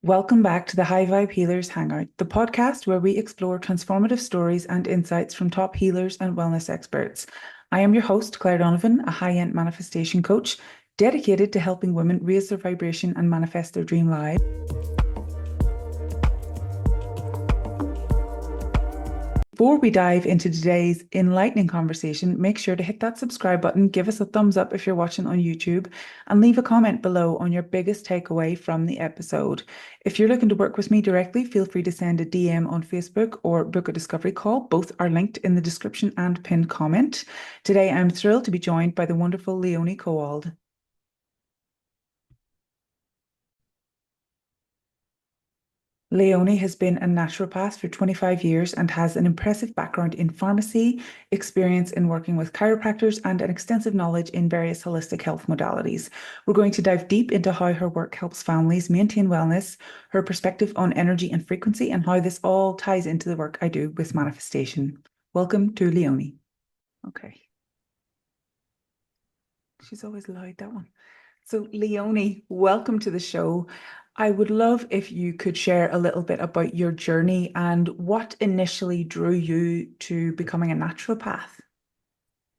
Welcome back to the High Vibe Healers Hangout, the podcast where we explore transformative stories and insights from top healers and wellness experts. I am your host, Claire Donovan, a high-end manifestation coach dedicated to helping women raise their vibration and manifest their dream lives. Before we dive into today's enlightening conversation, make sure to hit that subscribe button, give us a thumbs up if you're watching on YouTube, and leave a comment below on your biggest takeaway from the episode. If you're looking to work with me directly, feel free to send a DM on Facebook or book a discovery call. Both are linked in the description and pinned comment. Today, I'm thrilled to be joined by the wonderful Leonie Kowald. Leonie has been a naturopath for 25 years and has an impressive background in pharmacy, experience in working with chiropractors, and an extensive knowledge in various holistic health modalities. We're going to dive deep into how her work helps families maintain wellness, her perspective on energy and frequency, and how this all ties into the work I do with manifestation. Welcome to Leonie. Okay. She's always loud, that one. So, Leonie, welcome to the show. I would love if you could share a little bit about your journey and what initially drew you to becoming a naturopath.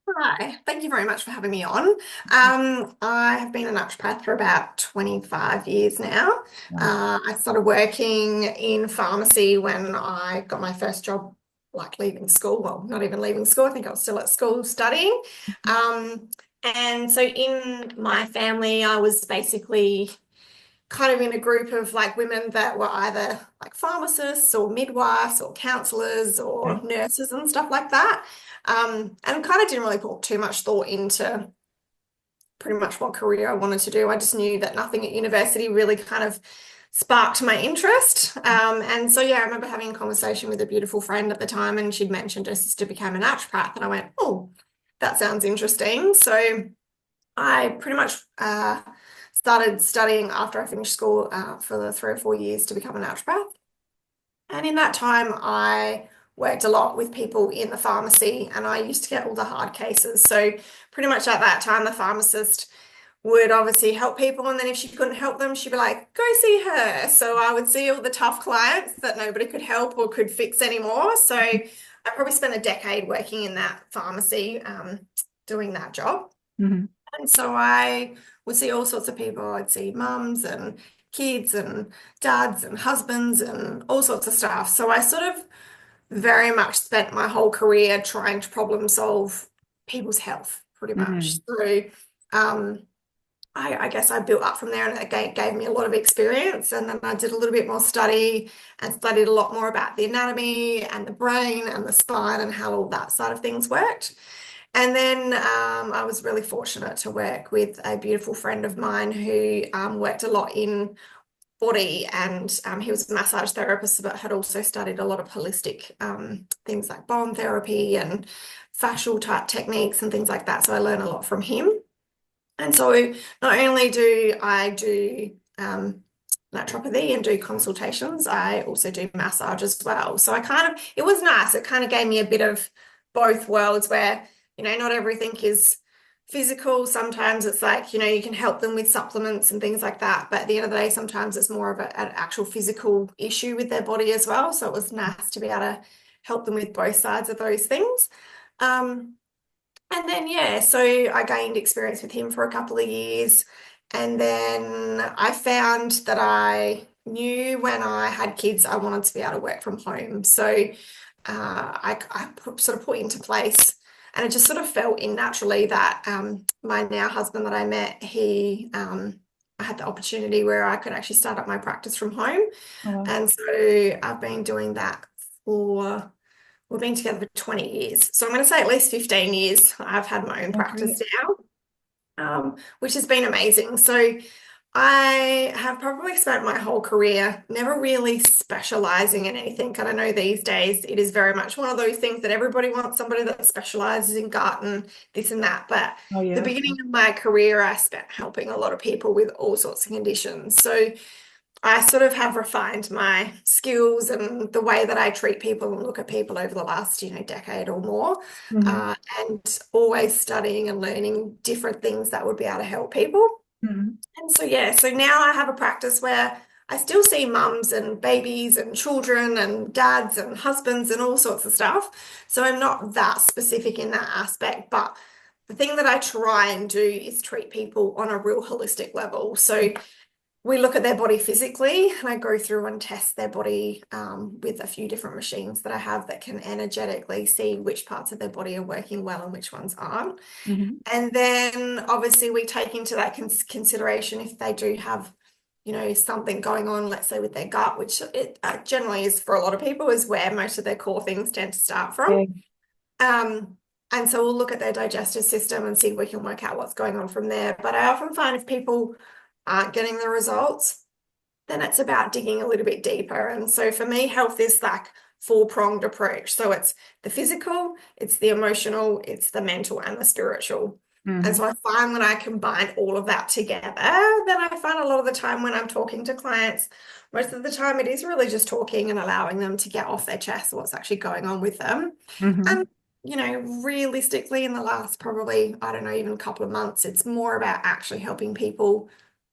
Hi, thank you very much for having me on. I have been a naturopath for about 25 years now. Wow. I started working in pharmacy when I got my first job, like leaving school. Well, not even leaving school. I think I was still at school studying. And so in my family, I was basically kind of in a group of like women that were either like pharmacists or midwives or counselors or Okay. nurses and stuff like that. And kind of didn't really put too much thought into pretty much what career I wanted to do. I just knew that nothing at university really kind of sparked my interest. And so, yeah, I remember having a conversation with a beautiful friend at the time, and she'd mentioned her sister became a naturopath, and I went, oh, that sounds interesting. So I pretty much started studying after I finished school for the 3 or 4 years to become a naturopath. And in that time, I worked a lot with people in the pharmacy, and I used to get all the hard cases. So pretty much at that time, the pharmacist would obviously help people, and then if she couldn't help them, she'd be like, go see her. So I would see all the tough clients that nobody could help or could fix anymore. So I probably spent a decade working in that pharmacy, doing that job. Mhm. And so I would see all sorts of people. I'd see mums and kids and dads and husbands and all sorts of stuff. So I sort of very much spent my whole career trying to problem solve people's health, pretty much. Mhm. So I guess I built up from there, and it gave me a lot of experience. And then I did a little bit more study and studied a lot more about the anatomy and the brain and the spine and how all that side of things worked. And then I was really fortunate to work with a beautiful friend of mine who worked a lot in body, and he was a massage therapist, but had also studied a lot of holistic things like bone therapy and fascial type techniques and things like that. So I learned a lot from him. And so not only do I do naturopathy and do consultations, I also do massage as well. So it was nice. It kind of gave me a bit of both worlds where, not everything is physical. Sometimes it's like, you can help them with supplements and things like that. But at the end of the day, sometimes it's more of an actual physical issue with their body as well. So it was nice to be able to help them with both sides of those things. And then, yeah, so I gained experience with him for a couple of years. And then I found that I knew when I had kids, I wanted to be able to work from home. So sort of put into place, and it just sort of fell in naturally that my now husband that I met, I had the opportunity where I could actually start up my practice from home. Oh, wow. And so I've been doing that we've been together for 20 years. So I'm going to say at least 15 years I've had my own Oh, practice great. now, which has been amazing. So I have probably spent my whole career never really specializing in anything. And I know these days it is very much one of those things that everybody wants somebody that specializes in gut and this and that. But Oh, the yeah. beginning of my career, I spent helping a lot of people with all sorts of conditions. So I sort of have refined my skills and the way that I treat people and look at people over the last, decade or more, Mhm. uh, and always studying and learning different things that would be able to help people. Mhm. And so, yeah, so now I have a practice where I still see mums and babies and children and dads and husbands and all sorts of stuff. So I'm not that specific in that aspect, but the thing that I try and do is treat people on a real holistic level. So we look at their body physically, and I go through and test their body with a few different machines that I have that can energetically see which parts of their body are working well and which ones aren't. Hmm. And then obviously we take into that consideration if they do have, something going on, let's say with their gut, which it generally is for a lot of people, is where most of their core things tend to start from. Yeah. Um, and so we'll look at their digestive system and see if we can work out what's going on from there. But I often find if people aren't getting the results, then it's about digging a little bit deeper. And so for me, health is like four-pronged approach. So it's the physical, it's the emotional, it's the mental, and the spiritual. And Hmm. so I find when I combine all of that together, then I find a lot of the time when I'm talking to clients, most of the time it is really just talking and allowing them to get off their chest what's actually going on with them. Hmm. And, realistically, in the last probably, I don't know, even a couple of months, it's more about actually helping people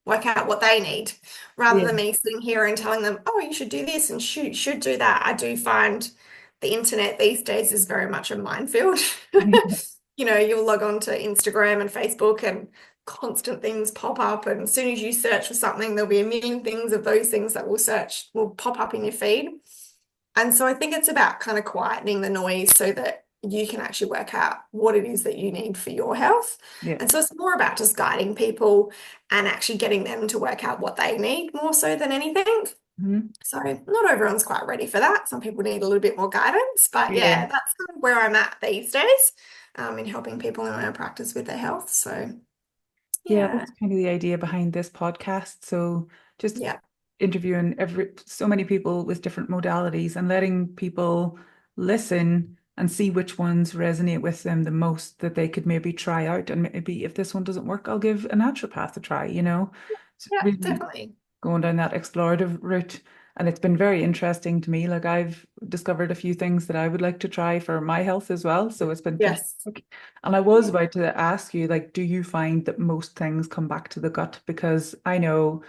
work out what they need rather Yeah. than me sitting here and telling them, oh, you should do this and should do that. I do find the internet these days is very much a minefield. You'll log on to Instagram and Facebook and constant things pop up. And as soon as you search for something, there'll be a million things of those things that will pop up in your feed. And so I think it's about kind of quietening the noise so that you can actually work out what it is that you need for your health. Yeah. And so it's more about just guiding people and actually getting them to work out what they need more so than anything. Hmm. So not everyone's quite ready for that. Some people need a little bit more guidance, but Yeah. yeah, that's kind of where I'm at these days, in helping people in my practice with their health. So Yeah, yeah, that's kind of the idea behind this podcast. So just yeah, interviewing so many people with different modalities and letting people listen and see which ones resonate with them the most that they could maybe try out. And maybe if this one doesn't work, I'll give a naturopath a try, you know? It's yeah, really definitely. going down that explorative route. And it's been very interesting to me. Like I've discovered a few things that I would like to try for my health as well. So it's been Yes. fantastic. And I was about to ask you, like, do you find that most things come back to the gut? Because I know,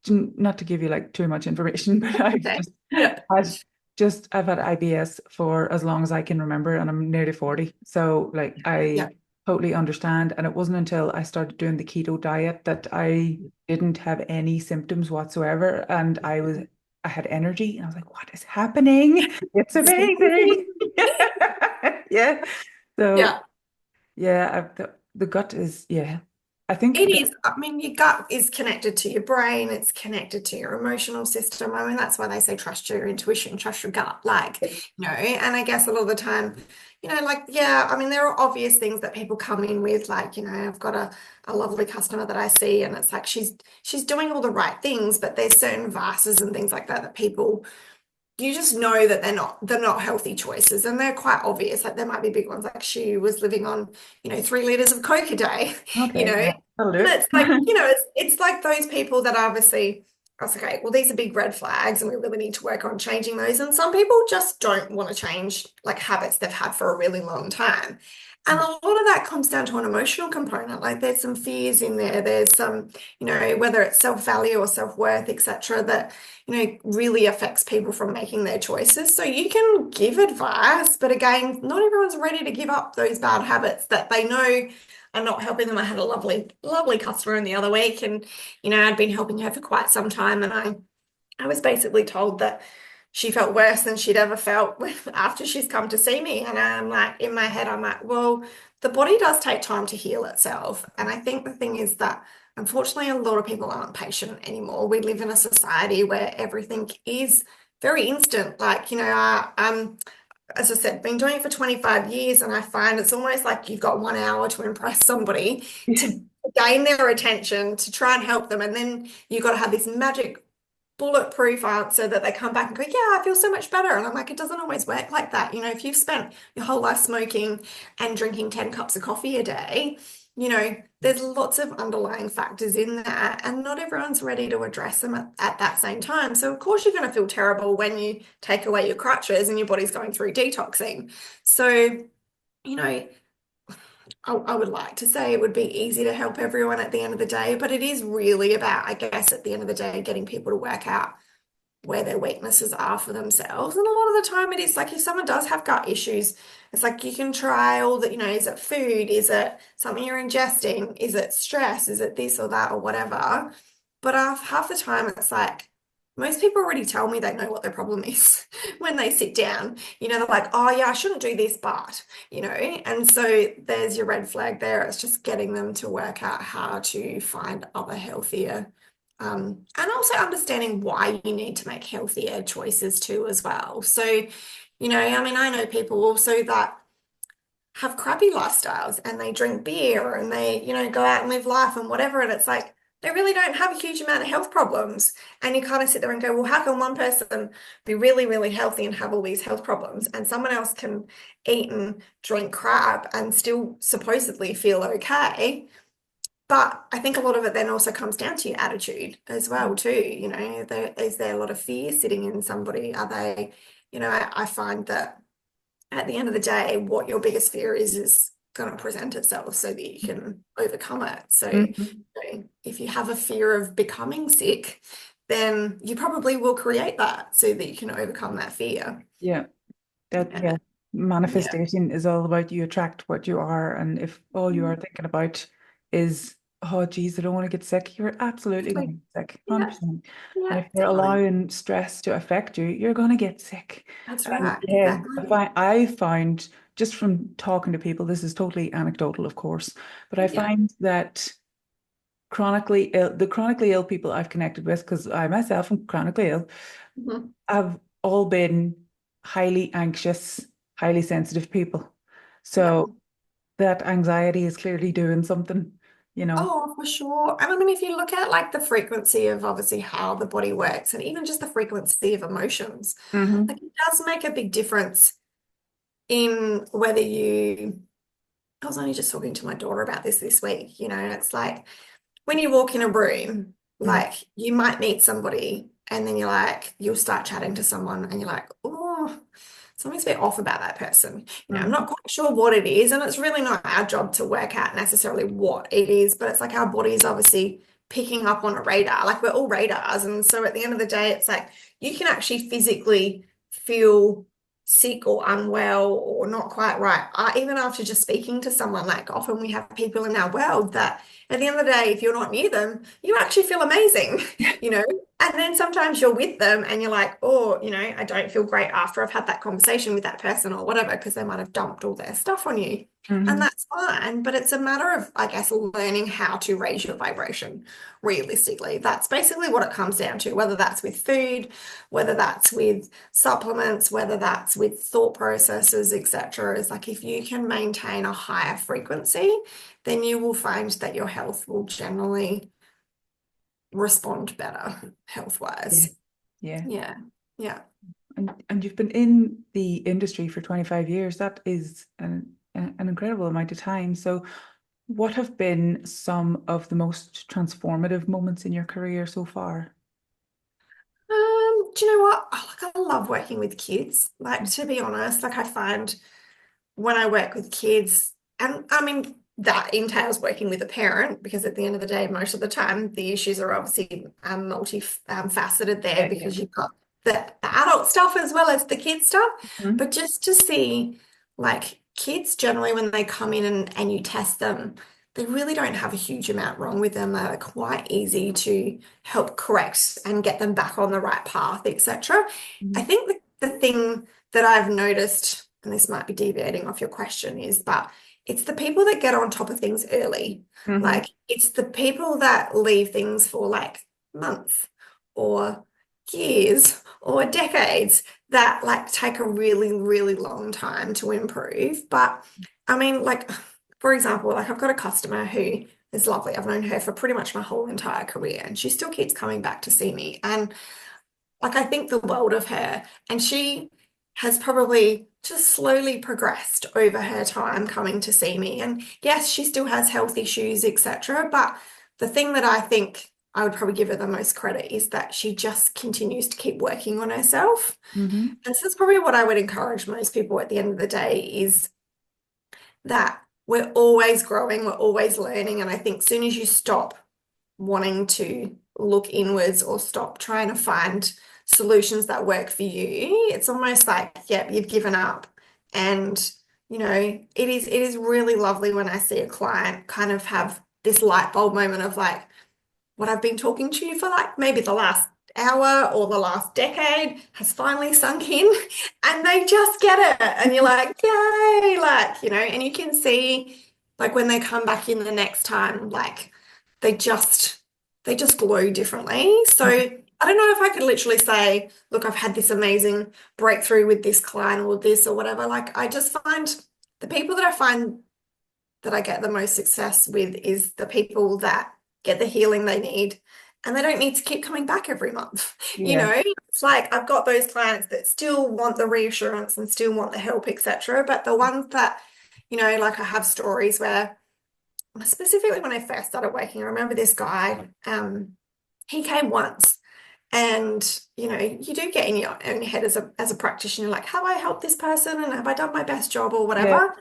not to give you like too much information, but Okay. Yeah. I've had IBS for as long as I can remember, and I'm nearly 40. So like Yeah. I totally understand. And it wasn't until I started doing the keto diet that I didn't have any symptoms whatsoever. And I had energy and I was like, what is happening? It's It's amazing. amazing. Yeah. So Yeah. yeah, the gut is, yeah. I think It that, is. I mean, your gut is connected to your brain, it's connected to your emotional system. I mean, that's why they say trust your intuition, trust your gut. And I guess a lot of the time, like, yeah, I mean, there are obvious things that people come in with, like, I've got a lovely customer that I see, and it's like she's doing all the right things, but there's certain vices and things like that that people you just know that they're not healthy choices, and they're quite obvious. Like there might be big ones, like she was living on 3 liters of Coke a day. you okay, know yeah, that'll do and it. it's like it's like those people that obviously I was like, okay, well, these are big red flags and we really need to work on changing those. And some people just don't want to change like habits they've had for a really long time. And a lot of that comes down to an emotional component. Like there's some fears in there. There's some, whether it's self-value or self-worth, etc., that, really affects people from making their choices. So you can give advice, but again, not everyone's ready to give up those bad habits that they know are not helping them. I had a lovely, lovely customer in the other week, and I'd been helping her for quite some time, and I was basically told that she felt worse than she'd ever felt after she's come to see me. And I'm like, in my head, I'm like, well, the body does take time to heal itself. And I think the thing is that unfortunately, a lot of people aren't patient anymore. We live in a society where everything is very instant. Like, as I said, been doing it for 25 years, and I find it's almost like you've got 1 hour to impress somebody to gain their attention, to try and help them. And then you've got to have this magic bulletproof answer that they come back and go, yeah, I feel so much better. And I'm like, it doesn't always work like that. If you've spent your whole life smoking and drinking 10 cups of coffee a day, there's lots of underlying factors in that, and not everyone's ready to address them at that same time. So, of course, you're going to feel terrible when you take away your crutches and your body's going through detoxing. So, you know, I would like to say it would be easy to help everyone at the end of the day, but it is really about, I guess, at the end of the day, getting people to work out where their weaknesses are for themselves. And a lot of the time it is like if someone does have gut issues, it's like you can try all that, is it food? Is it something you're ingesting? Is it stress? Is it this or that or whatever? But half the time it's like most people already tell me they know what their problem is when they sit down. They're like, oh yeah, I shouldn't do this, but. And so there's your red flag there. It's just getting them to work out how to find other healthier and also understanding why you need to make healthier choices too, as well. So, I mean, I know people also that have crappy lifestyles and they drink beer and they, go out and live life and whatever. And it's like they really don't have a huge amount of health problems. And you kind of sit there and go, well, how can one person be really, really healthy and have all these health problems and someone else can eat and drink crap and still supposedly feel okay? But I think a lot of it then also comes down to your attitude as well, too. Is there a lot of fear sitting in somebody? Are they, I find that at the end of the day, what your biggest fear is going to present itself so that you can overcome it. So, Mhm. if you have a fear of becoming sick, then you probably will create that so that you can overcome that fear. Yeah. Yeah, Yeah. Yeah. manifestation is all about you attract what you are, and if all you are thinking about is, oh geez, I don't want to get sick, you're absolutely going to Exactly. get sick, Yeah. 100%. And Yeah. if you're Totally. allowing stress to affect you, you're going to get sick. That's And right. yeah, Exactly. I find just from talking to people, this is totally anecdotal, of course, but I Yeah. find that the chronically ill people I've connected with, because I myself am chronically ill, Mhm. have all been highly anxious, highly sensitive people. Yeah. So that anxiety is clearly doing something, you know. Oh, for sure. And I mean, if you look at like the frequency of obviously how the body works and even just the frequency of emotions, Hmm. like it does make a big difference in whether I was only just talking to my daughter about this week, and it's like when you walk in a room, like you might meet somebody and then you'll start chatting to someone and you're like, oh, something's a bit off about that person. I'm Hmm. not quite sure what it is. And it's really not our job to work out necessarily what it is, but it's like our body's obviously picking up on a radar. Like we're all radars. And so at the end of the day, it's like you can actually physically feel sick or unwell or not quite right. Even after just speaking to someone, like often we have people in our world that at the end of the day, if you're not near them, you actually feel amazing, you know? And then sometimes you're with them and you're like, oh, I don't feel great after I've had that conversation with that person or whatever, because they might have dumped all their stuff on you. And Hmm. that's fine. But it's a matter of, I guess, learning how to raise your vibration realistically. That's basically what it comes down to, whether that's with food, whether that's with supplements, whether that's with thought processes, etc. Is like if you can maintain a higher frequency, then you will find that your health will generally respond better Yeah, health-wise. yeah. Yeah. Yeah. And you've been in the industry for 25 years. That is an incredible amount of time. So what have been some of the most transformative moments in your career so far? Do you know what? I love working with kids. Like, to be honest, like I find when I work with kids, and I mean, that entails working with a parent because at the end of the day, most of the time, the issues are obviously multi-faceted there Yeah, yeah. because you've got the adult stuff as well as the kid stuff. Mhm. But just to see, like, kids generally, when they come in and you test them, they really don't have a huge amount wrong with them. They're quite easy to help correct and get them back on the right path, etc. I Mhm. think the thing that I've noticed, and this might be deviating off your question, is but it's the people that get on top of things early. Mhm. Like it's the people that leave things for like months or years or decades that like take a really, really long time to improve. But I mean, like, for example, like I've got a customer who is lovely. I've known her for pretty much my whole entire career, and she still keeps coming back to see me. And like I think the world of her, and she has probably just slowly progressed over her time coming to see me. And yes, she still has health issues, etc. But the thing that I think I would probably give her the most credit is that she just continues to keep working on herself. Mhm. And so that's probably what I would encourage most people at the end of the day is that we're always growing, we're always learning. And I think soon as you stop wanting to look inwards or stop trying to find solutions that work for you, it's almost like, yep, you've given up. And, it is really lovely when I see a client kind of have this light bulb moment of like, what I've been talking to you for like maybe the last hour or the last decade has finally sunk in and they just get it. And you're like, yay, like, and you can see like when they come back in the next time, like they just they just glow differently. So I don't know if I could literally say, look, I've had this amazing breakthrough with this client or this or whatever. Like I just find the people that I find that I get the most success with is the people that get the healing they need and they don't need to keep coming back every month. Yeah. It's like I've got those clients that still want the reassurance and still want the help, etc. But the ones that, like I have stories where specifically when I first started working, I remember this guy, he came once. And you do get in your own head as a practitioner, like, have I helped this person and have I done my best job or Yeah. whatever?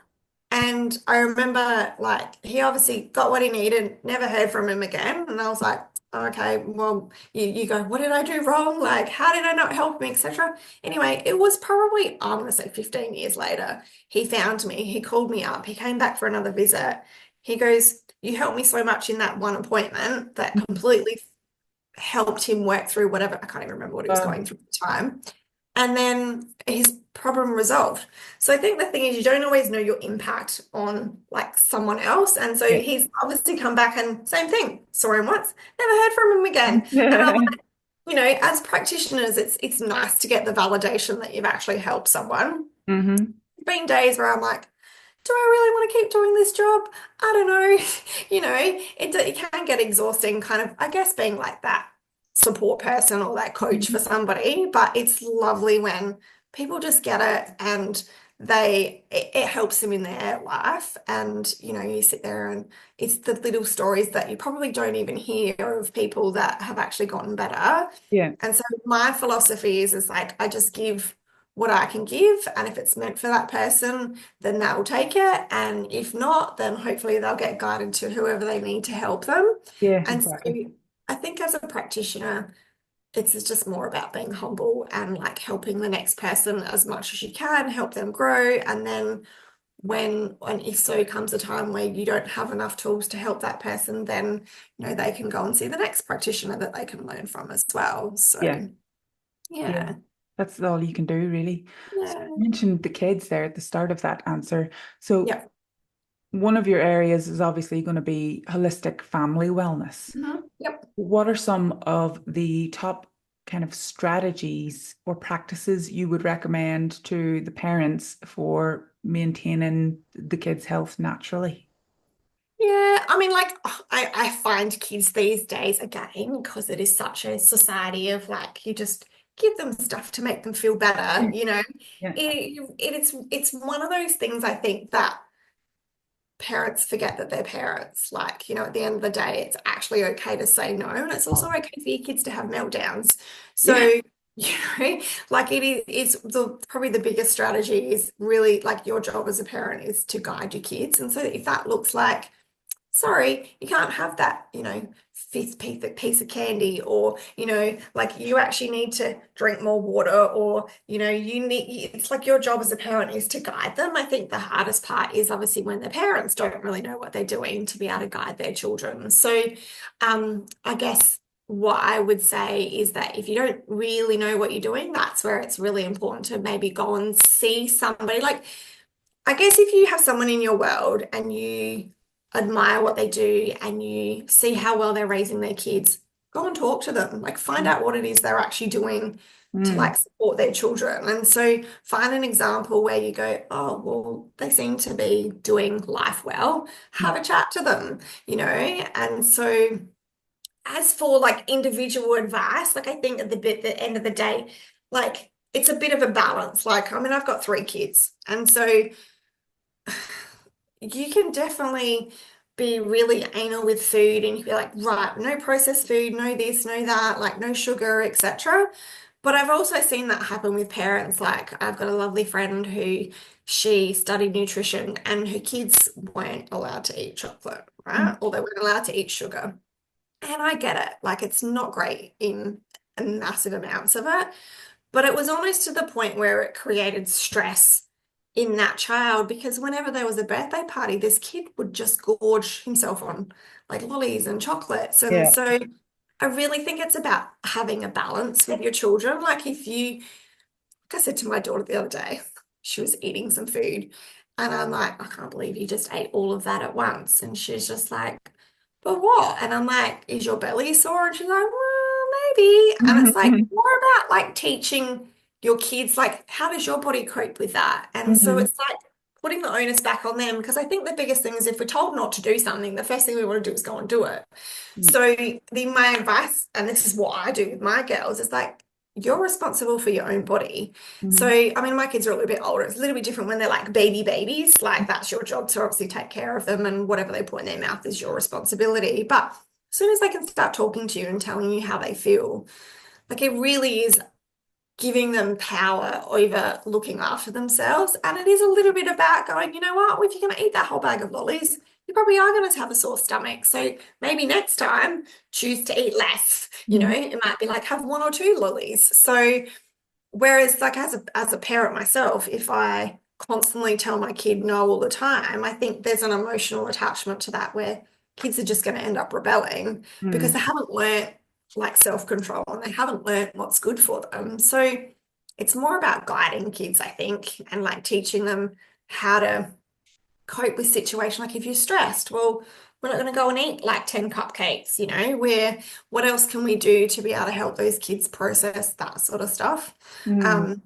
And I remember like he obviously got what he needed, never heard from him again. And I was like, okay, well, you go, what did I do wrong? Like, how did I not help him, etc. Anyway, it was probably, I'm gonna say 15 years later, he found me, he called me up, he came back for another visit. He goes, you helped me so much in that one appointment that completely helped him work through whatever, I can't even remember what he was Wow. going through at the time. And then his problem resolved. So I think the thing is you don't always know your impact on like someone else. And so Yeah. he's obviously come back and same thing, saw him once, never heard from him again. And I'm like, as practitioners, it's nice to get the validation that you've actually helped someone. Hmm. There's been days where I'm like, do I really want to keep doing this job? I don't know. It can get exhausting, kind of, I guess, being like that support person or that coach for somebody. But it's lovely when people just get it and it helps them in their life. And, you sit there and it's the little stories that you probably don't even hear of people that have actually gotten better. Yeah. And so my philosophy is like, I just give what I can give. And if it's meant for that person, then that will take it. And if not, then hopefully they'll get guided to whoever they need to help them. Yeah, And so exactly. I think as a practitioner, it's just more about being humble and like helping the next person as much as you can, help them grow. And then when and if so comes a time where you don't have enough tools to help that person, then they can go and see the next practitioner that they can learn from as well. Yeah. So Yeah. yeah. That's all you can do, really. So Yeah. you mentioned the kids there at the start of that answer. So Yep. one of your areas is obviously going to be holistic family wellness. Yep. What are some of the top kind of strategies or practices you would recommend to the parents for maintaining the kids' health naturally? Yeah, I mean, like, I find kids these days, again, because it is such a society of like, you just give them stuff to make them feel better, Yeah. Yeah. it's one of those things I think that parents forget that they're parents. Like, at the end of the day, it's actually okay to say no, and it's also okay for your kids to have meltdowns. So, Yeah. you like it's probably the biggest strategy is really like your job as a parent is to guide your kids. And so if that looks like sorry, you can't have that, fifth piece of candy, or, like you actually need to drink more water, or, it's like your job as a parent is to guide them. I think the hardest part is obviously when the parents don't really know what they're doing to be able to guide their children. So, I guess what I would say is that if you don't really know what you're doing, that's where it's really important to maybe go and see somebody. Like, I guess if you have someone in your world and you admire what they do and you see how well they're raising their kids, go and talk to them. Like find out what it is they're actually doing to Mm. like support their children. And so find an example where you go, oh, well, they seem to be doing life well. Have a chat to them, And so as for like individual advice, like I think at the end of the day, like it's a bit of a balance. Like, I mean, I've got 3 kids. And so you can definitely be really anal with food and you can be like, right, no processed food, no this, no that, like no sugar, etc. But I've also seen that happen with parents. Like I've got a lovely friend who she studied nutrition and her kids weren't allowed to eat chocolate, Mm. right? Or they weren't allowed to eat sugar. And I get it. Like it's not great in massive amounts of it. But it was almost to the point where it created stress in that child because whenever there was a birthday party, this kid would just gorge himself on like lollies and chocolates. And Yeah. so I really think it's about having a balance with your children. Like if you, like I said to my daughter the other day, she was eating some food and I'm like, I can't believe you just ate all of that at once. And she's just like, but what? And I'm like, is your belly sore? And she's like, well, maybe. And it's like Mhm. more about like teaching your kids, like, how does your body cope with that? And so Mhm. it's like putting the onus back on them because I think the biggest thing is if we're told not to do something, the first thing we want to do is go and do it. Mhm. So my advice, and this is what I do with my girls, is like you're responsible for your own body. So Mhm. I mean, my kids are a little bit older. It's a little bit different when they're like babies. Like that's your job to obviously take care of them, and whatever they put in their mouth is your responsibility. But as soon as they can start talking to you and telling you how they feel, like it really is giving them power over looking after themselves. And it is a little bit about going, you know what, if you're going to eat that whole bag of lollies, you probably are going to have a sore stomach. So maybe next time choose to eat less. You know, Mhm. it might be like have one or two lollies. So whereas like as a parent myself, if I constantly tell my kid no all the time, I think there's an emotional attachment to that where kids are just going to end up rebelling because Mhm. they haven't learnt like self-control and they haven't learnt what's good for them. So it's more about guiding kids, I think, and like teaching them how to cope with situations. Like if you're stressed, well, we're not going to go and eat like 10 cupcakes, you know, where what else can we do to be able to help those kids process that sort of stuff? Mhm. Um,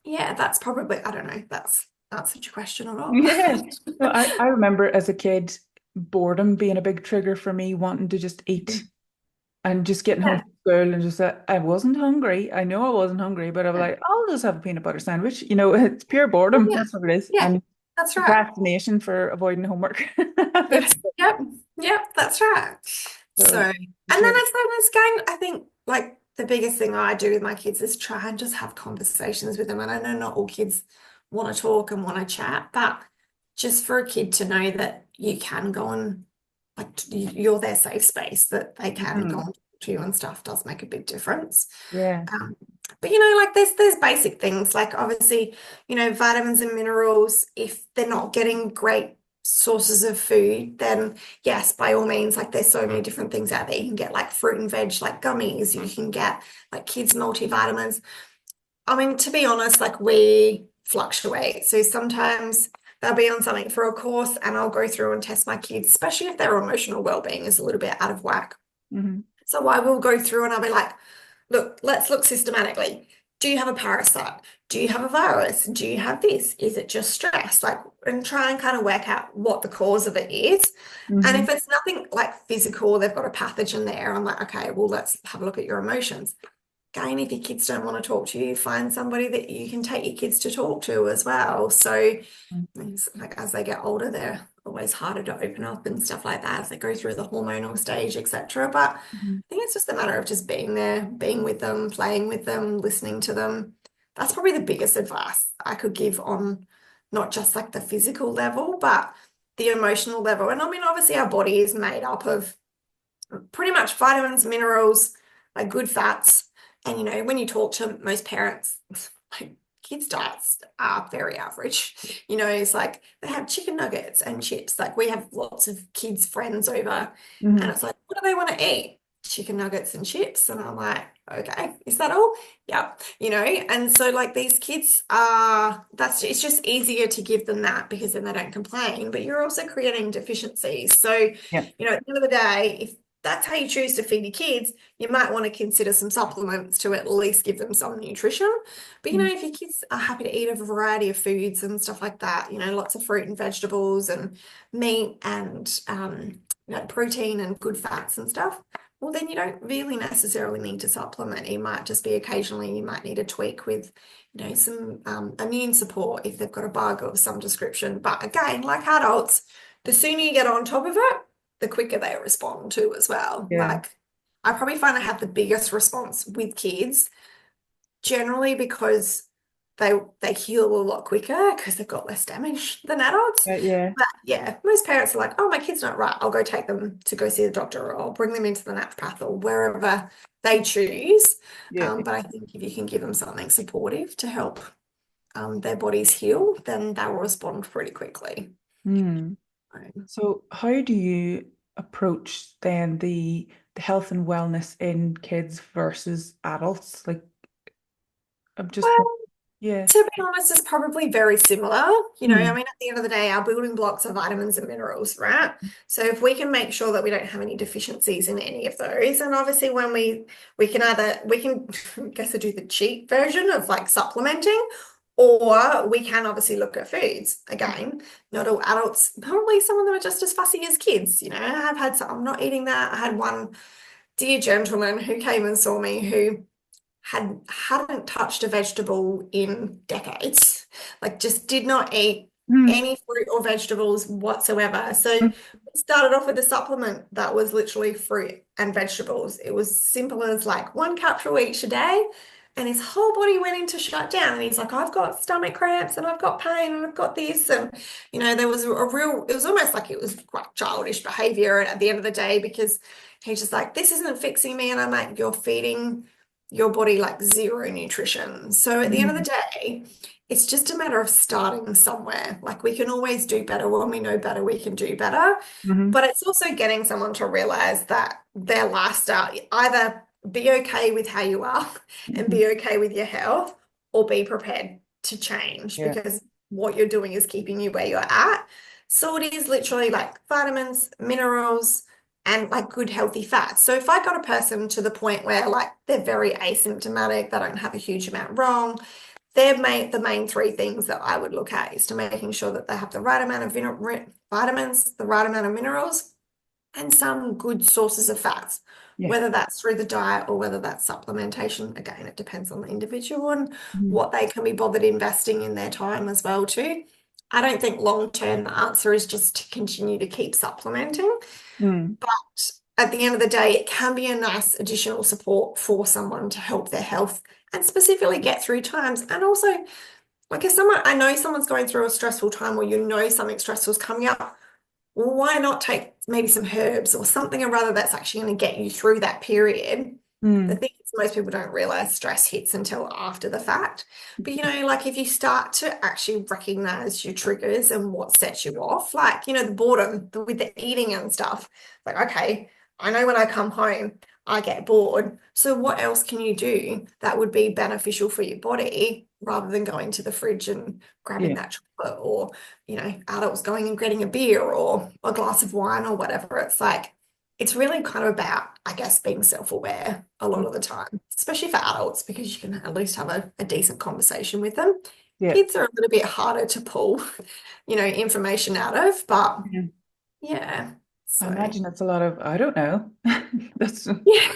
yeah, that's probably, I don't know, if that's answered your question or not. Yeah. No, I remember as a kid, boredom being a big trigger for me, wanting to just eat and just getting home Yeah, from school and just I wasn't hungry. I know I wasn't hungry, but I was yeah, like, I'll just have a peanut butter sandwich. You know, it's pure boredom. yeah, That's what it is. yeah, And that's right. procrastination for avoiding homework. Yes, yep, yep, that's right. So, So and for then sure. it's going, I think like the biggest thing I do with my kids is try and just have conversations with them. And I know not all kids want to talk and want to chat, but just for a kid to know that you can go and like you're their safe space, that they can go Mhm. and talk to you and stuff does make a big difference. Yeah. Um, but like there's basic things like obviously, vitamins and minerals, if they're not getting great sources of food, then yes, by all means, like there's so many different things out there. You can get like fruit and veg, like gummies, you can get like kids multivitamins. I mean, to be honest, like we fluctuate. So sometimes they'll be on something for a course and I'll go through and test my kids, especially if their emotional well-being is a little bit out of whack. Hmm. So I will go through and I'll be like, look, let's look systematically. Do you have a parasite? Do you have a virus? Do you have this? Is it just stress? Like, and try and kind of work out what the cause of it is. And Hmm. if it's nothing like physical, they've got a pathogen there, I'm like, okay, well, let's have a look at your emotions. Again, if your kids don't want to talk to you, find somebody that you can take your kids to talk to as well. So like as they get older, they're always harder to open up and stuff like that as they go through the hormonal stage, etc. But I Hmm. think it's just a matter of just being there, being with them, playing with them, listening to them. That's probably the biggest advice I could give on not just like the physical level, but the emotional level. And I mean, obviously, our body is made up of pretty much vitamins, minerals, like good fats. And when you talk to most parents, like kids' diets are very average. It's like they have chicken nuggets and chips. Like we have lots of kids' friends over, and Hmm. it's like, what do they want to eat? Chicken nuggets and chips. And I'm like, okay, is that all? Yeah, and so like these kids are it's just easier to give them that because then they don't complain, but you're also creating deficiencies. So, Yeah. at the end of the day, if that's how you choose to feed your kids, you might want to consider some supplements to at least give them some nutrition. But Mm. if your kids are happy to eat a variety of foods and stuff like that, lots of fruit and vegetables and meat and protein and good fats and stuff, well, then you don't really necessarily need to supplement. It might just be occasionally you might need a tweak with, some immune support if they've got a bug of some description. But again, like adults, the sooner you get on top of it, the quicker they respond to as well. Yeah. Like I probably find I have the biggest response with kids generally because they heal a lot quicker because they've got less damage than adults. Yeah. But yeah, most parents are like, oh, my kid's not right. I'll go take them to go see the doctor, or I'll bring them into the naturopath or wherever they choose. Yeah. But I think if you can give them something supportive to help their bodies heal, then they will respond pretty quickly. Mm. Um, So how do you approach then the health and wellness in kids versus adults? Like I'm just Well, yeah. to be honest, it's probably very similar. I Mm. mean, at the end of the day, our building blocks are vitamins and minerals, right? So if we can make sure that we don't have any deficiencies in any of those, and obviously when we can either we can I guess I do the cheap version of like supplementing, or we can obviously look at foods. Again, not all adults, probably some of them are just as fussy as kids. I've had some, I'm not eating that. I had one dear gentleman who came and saw me who hadn't touched a vegetable in decades, like just did not eat Mm. any fruit or vegetables whatsoever. So Mm. we started off with a supplement that was literally fruit and vegetables. It was simple as like one capsule each a day. And his whole body went into shutdown. And he's like, I've got stomach cramps and I've got pain and I've got this. And, there was it was almost like it was quite childish behavior at the end of the day, because he's just like, this isn't fixing me. And I'm like, you're feeding your body like zero nutrition. So at the end of the Mm. day, it's just a matter of starting somewhere. Like we can always do better. When we know better, we can do better. Mm-hmm. But it's also getting someone to realize that their lifestyle, either be okay with how you are and Hmm. be okay with your health, or be prepared to change, Yeah. because what you're doing is keeping you where you're at. So it is literally like vitamins, minerals, and like good healthy fats. So if I got a person to the point where like they're very asymptomatic, they don't have a huge amount wrong, the main three things that I would look at is to making sure that they have the right amount of vitamins, the right amount of minerals, and some good sources of fats, Yeah. whether that's through the diet or whether that's supplementation. Again, it depends on the individual and Mm. what they can be bothered investing in their time as well too. I don't think long term the answer is just to continue to keep supplementing, Mm. but at the end of the day, it can be a nice additional support for someone to help their health and specifically get through times. And also, like if someone, I know someone's going through a stressful time, or something stressful is coming up, well, why not take maybe some herbs or something or other that's actually going to get you through that period? The Mm. thing is, most people don't realize stress hits until after the fact. But like if you start to actually recognize your triggers and what sets you off, like, the boredom with the eating and stuff, like, okay, I know when I come home, I get bored. So what else can you do that would be beneficial for your body rather than going to the fridge and grabbing Yeah. that chocolate, or, adults going and getting a beer or a glass of wine or whatever? It's like, it's really kind of about, I guess, being self-aware a lot of the time, especially for adults, because you can at least have a decent conversation with them. Yeah. Kids are a little bit harder to pull, information out of, but Yeah. yeah. I So imagine it's a lot of I don't know. That's yeah,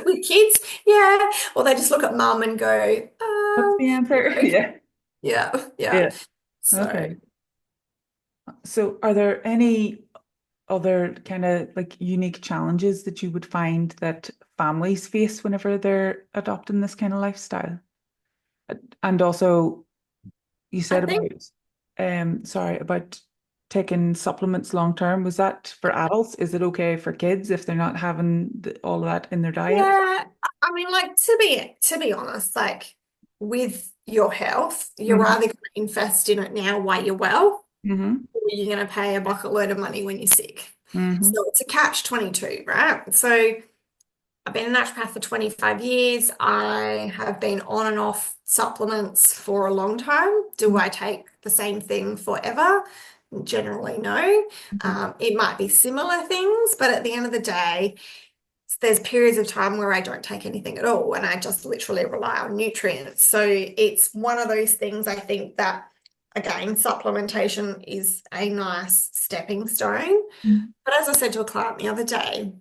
with kids, yeah. Or they just look at mum and go, what's the answer? okay. Yeah. Yeah, yeah. Yeah. So Okay. So are there any other kind of like unique challenges that you would find that families face whenever they're adopting this kind of lifestyle? And also you I said think, about sorry, about taking supplements long term. Was that for adults? Is it okay for kids if they're not having all of that in their diet? yeah, I mean, like to be honest, like with your health, you're Hmm. either going to invest in it now while you're well, Hmm. or you're going to pay a bucket load of money when you're sick. Hmm. So it's a catch 22, right? So I've been a naturopath for 25 years. I have been on and off supplements for a long time. Do I take the same thing forever? Generally, no. Hmm. It might be similar things, but at the end of the day, there's periods of time where I don't take anything at all and I just literally rely on nutrients. So it's one of those things, I think, that again, supplementation is a nice stepping stone. But as I said to a client the other day,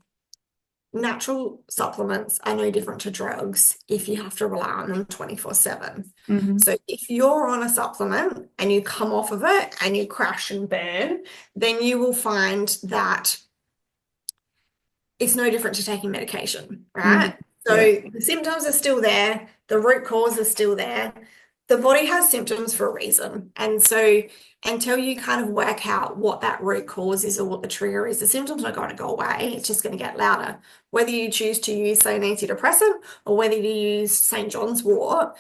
natural supplements are no different to drugs if you have to rely on them 24/7. Hmm. So if you're on a supplement and you come off of it and you crash and burn, then you will find that it's no different to taking medication, Hmm. right? So Yeah. the symptoms are still there, the root cause is still there. the body has symptoms for a reason. And so until you kind of work out what that root cause is or what the trigger is, the symptoms are going to go away. It's just going to get louder. Whether you choose to use, say, an antidepressant or whether you use St. John's wort,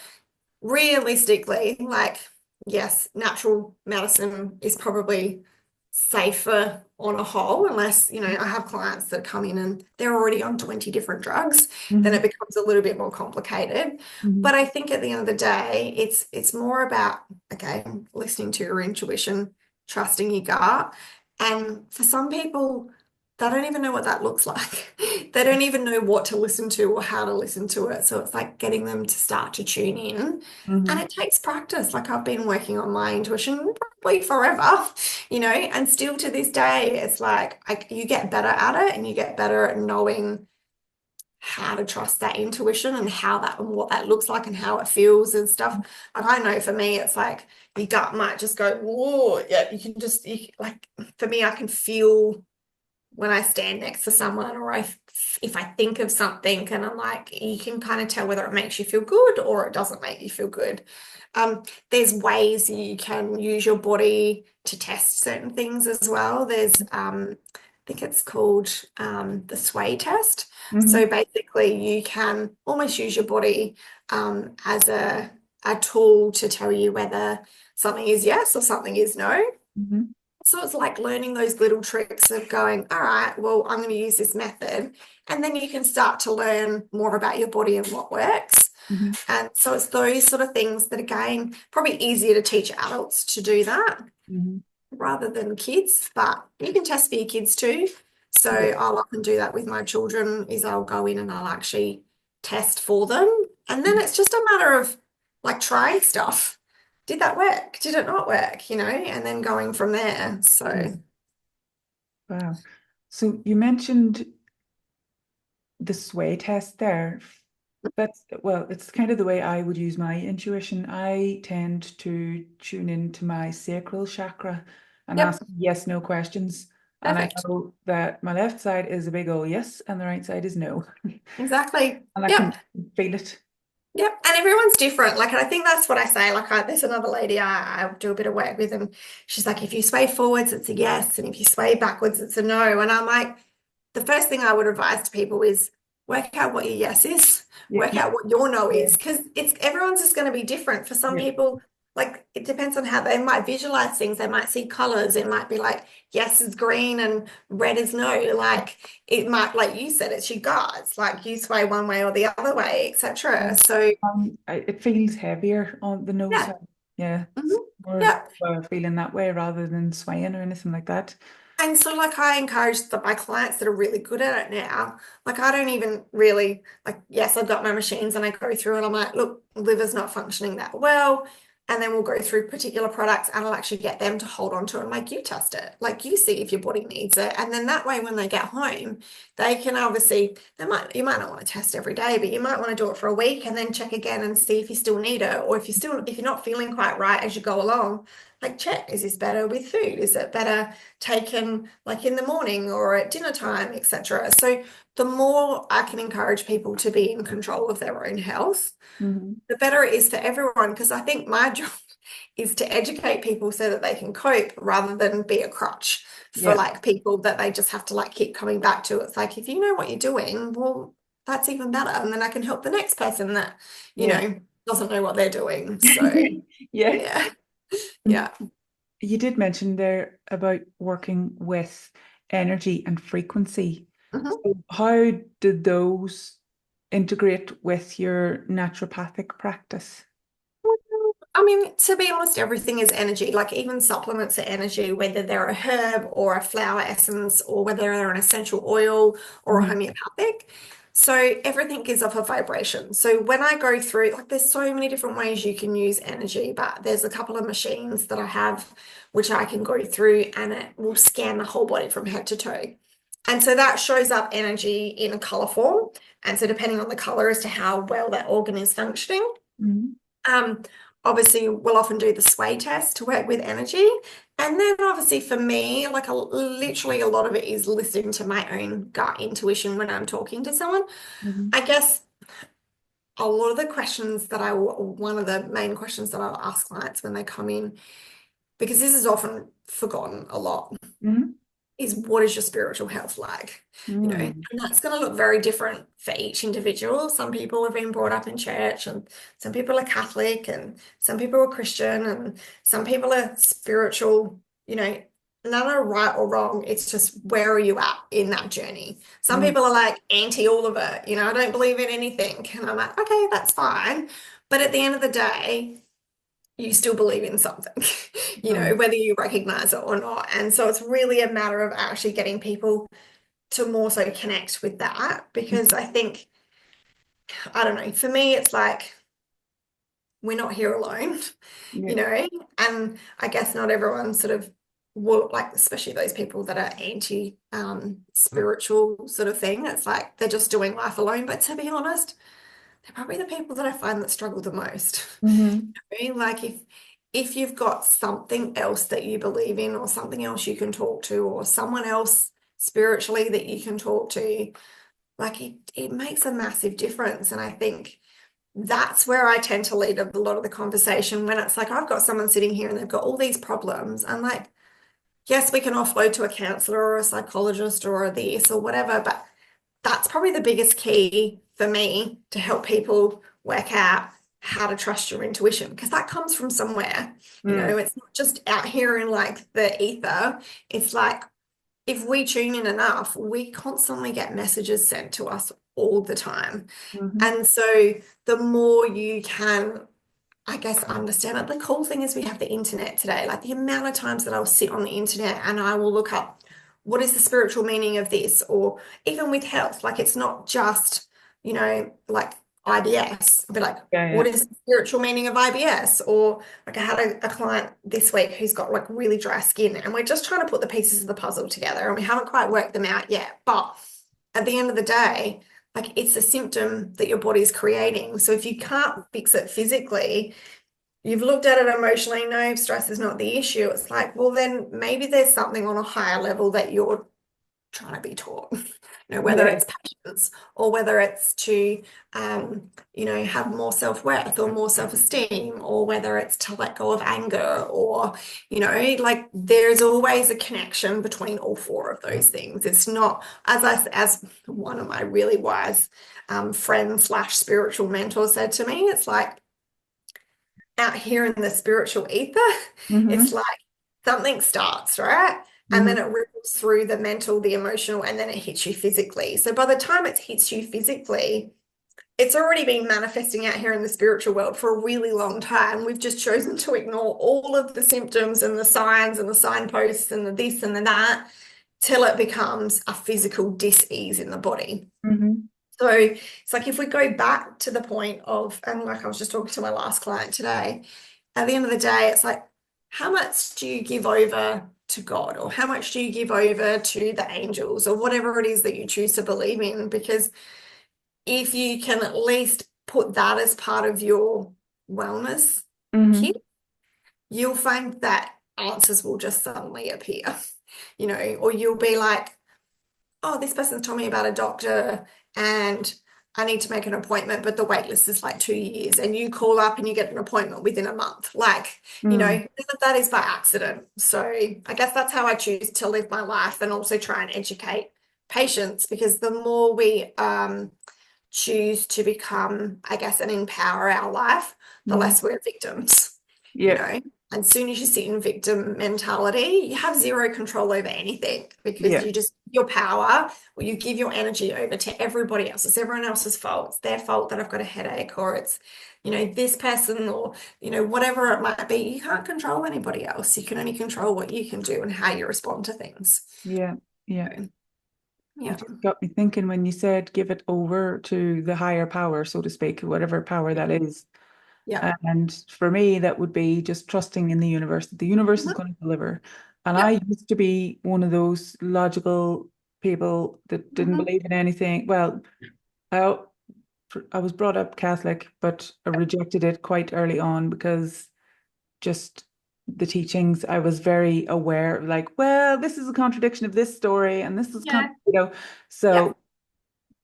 realistically, like, yes, natural medicine is probably safer on a whole, unless, I have clients that come in and they're already on 20 different drugs, then Hmm. it becomes a little bit more complicated. Hmm. But I think at the end of the day, it's more about, okay, listening to your intuition, trusting your gut. And for some people, they don't even know what that looks like. They don't even know what to listen to or how to listen to it. So it's like getting them to start to tune in. And Hmm. it takes practice. Like I've been working on my intuition probably forever, and still to this day, it's like you get better at it and you get better at knowing how to trust that intuition and how that and what that looks like and how it feels and stuff. Like I know for me, it's like your gut might just go, whoa, yeah, like for me, I can feel when I stand next to someone or if I think of something and I'm like, you can kind of tell whether it makes you feel good or it doesn't make you feel good. There's ways you can use your body to test certain things as well. I think it's called the sway test. So Hmm. basically, you can almost use your body as a tool to tell you whether something is yes or something is no. Hmm. So it's like learning those little tricks of going, all right, well, I'm going to use this method. And then you can start to learn more about your body and what works. Hmm. And so it's those sort of things that, again, probably easier to teach adults to do that Hmm. rather than kids, but you can test for your kids too. So Yeah. I'll often do that with my children is I'll go in and I'll actually test for them. And then it's just a matter of like trying stuff. Did that work? Did it not work? And then going from there. So Wow. So you mentioned the sway test there. That's, well, it's kind of the way I would use my intuition. I tend to tune into my sacral chakra and yep, ask yes, no questions. And I perfect. know that my left side is a big old yes, and the right side is no. Exactly. And I can Yep. feel it. Yep. And everyone's different. Like, and I think that's what I say. Like, there's another lady I do a bit of work with, and she's like, if you sway forwards, it's a yes. And if you sway backwards, it's a no. And I'm like, the first thing I would advise to people is work out what your yes is, Yeah, work out what your no yeah, is, because everyone's just going to be different. For some yeah, people, like it depends on how they might visualize things. They might see colors. It might be like yes is green and red is no. Like it might, like you said, it's your guts. Like you sway one way or the other way, yeah. etc. So It feels heavier on the no yeah. side. Yeah, it's Mhm. more Yeah. feeling that way rather than swaying or anything like that. And so, like, I encourage my clients that are really good at it now. Like, I don't even really, like, yes, I've got my machines and I go through and I'm like, look, liver's not functioning that well. And then we'll go through particular products and I'll actually get them to hold on to it. And like, you test it, like, you see if your body needs it. And then that way, when they get home, they can obviously, you might not want to test every day, but you might want to do it for a week and then check again and see if you still need it. Or if you're not feeling quite right as you go along, like, check, is this better with food? Is it better taken like in the morning or at dinner time, etc. So the more I can encourage people to be in control of their own health, Hmm. the better it is for everyone. Because I think my job is to educate people so that they can cope rather than be a crutch for Yeah, like people that they just have to like keep coming back to. It's like if you know what you're doing, well, that's even better. And then I can help the next person that, you yeah. know, doesn't know what they're doing. So Yeah. yeah, And yeah. you did mention there about working with energy and frequency. Mhm. So how did those integrate with your naturopathic practice? I mean, to be honest, everything is energy. Like even supplements are energy, whether they're a herb or a flower essence, or whether they're an essential oil or a Hmm. homeopathic. So everything gives off a vibration. So when I go through, like there's so many different ways you can use energy, but there's a couple of machines that I have which I can go through and it will scan the whole body from head to toe. And so that shows up energy in a color form. And so depending on the color as to how well that organ is functioning. Hmm. Um, Obviously, we'll often do the sway test to work with energy. And then obviously for me, like literally a lot of it is listening to my own gut intuition when I'm talking to someone. Hmm. I guess a lot of the questions that one of the main questions that I'll ask clients when they come in, because this is often forgotten a lot, Mm-hmm. is what is your spiritual health like? Mm. And that's going to look very different for each individual. Some people have been brought up in church, and some people are Catholic, and some people are Christian, and some people are spiritual, none are right or wrong. It's just where are you at in that journey? Some Mm. people are like anti all of it, I don't believe in anything. And I'm like, okay, that's fine. But at the end of the day, you still believe in something, Mm. whether you recognize it or not. And so it's really a matter of actually getting people to more so connect with that, because I think, I don't know, for me, it's like we're not here alone, Yeah. you know, and I guess not everyone sort of will, like, especially those people that are anti spiritual sort of thing. It's like they're just doing life alone. But to be honest, they're probably the people that I find that struggle the most. Mm-hmm. Like if you've got something else that you believe in, or something else you can talk to, or someone else spiritually that you can talk to, like it makes a massive difference. And I think that's where I tend to lead a lot of the conversation, when it's like I've got someone sitting here and they've got all these problems. I'm like, yes, we can offload to a counselor or a psychologist or a this or whatever, but that's probably the biggest key for me to help people work out how to trust your intuition, because that comes from somewhere. Mm. It's not just out here in like the ether. It's like if we tune in enough, we constantly get messages sent to us all the time. Mm-hmm. And so the more you can, I guess, understand it. The cool thing is we have the internet today. Like the amount of times that I'll sit on the internet and I will look up what is the spiritual meaning of this, or even with health, like it's not just, like IBS. I'll be like, Yeah, what yeah. is the spiritual meaning of IBS? Or like I had a client this week who's got like really dry skin, and we're just trying to put the pieces of the puzzle together, and we haven't quite worked them out yet. But at the end of the day, like it's a symptom that your body's creating. So if you can't fix it physically, you've looked at it emotionally, no, stress is not the issue. It's like, well, then maybe there's something on a higher level that you're trying to be taught, whether Yeah. it's patience, or whether it's to, have more self-worth or more self-esteem, or whether it's to let go of anger, or, like there's always a connection between all four of those things. It's not, as one of my really wise friends slash spiritual mentors said to me, it's like, out here in the spiritual ether, it's Mm-hmm. like something starts, right? And then Mm-hmm. it ripples through the mental, the emotional, and then it hits you physically. So by the time it hits you physically, it's already been manifesting out here in the spiritual world for a really long time. We've just chosen to ignore all of the symptoms and the signs and the signposts and the this and the that, till it becomes a physical dis-ease in the body. Mm-hmm. So it's like if we go back to the point of, and like I was just talking to my last client today, at the end of the day, it's like, how much do you give over to God, or how much do you give over to the angels, or whatever it is that you choose to believe in? Because if you can at least put that as part of your wellness Mm-hmm. kit, you'll find that answers will just suddenly appear, or you'll be like, oh, this person's told me about a doctor and I need to make an appointment, but the wait list is like 2 years. And you call up and you get an appointment within a month. Like, Mm. that is by accident. So I guess that's how I choose to live my life, and also try and educate patients, because the more we choose to become, I guess, and empower our life, the Mm-hmm. less we're victims, you Yeah. know. And as soon as you sit in victim mentality, you have zero control over anything, because Yeah. you just, your power, or you give your energy over to everybody else. It's everyone else's fault. It's their fault that I've got a headache, or it's, this person, or, whatever it might be. You can't control anybody else. You can only control what you can do and how you respond to things. Yeah. Yeah. So, It yeah. just got me thinking when you said give it over to the higher power, so to speak, whatever power that is. Yeah. And for me, that would be just trusting in the universe, that the universe is Mhm. going to deliver. And I Yep. used to be one of those logical people that didn't Mhm. believe in anything. Well, I, I was brought up Catholic, but I rejected it quite early on because just the teachings, I was very aware, like, well, this is a contradiction of this story, and this is, Yeah. you know, Yep. so,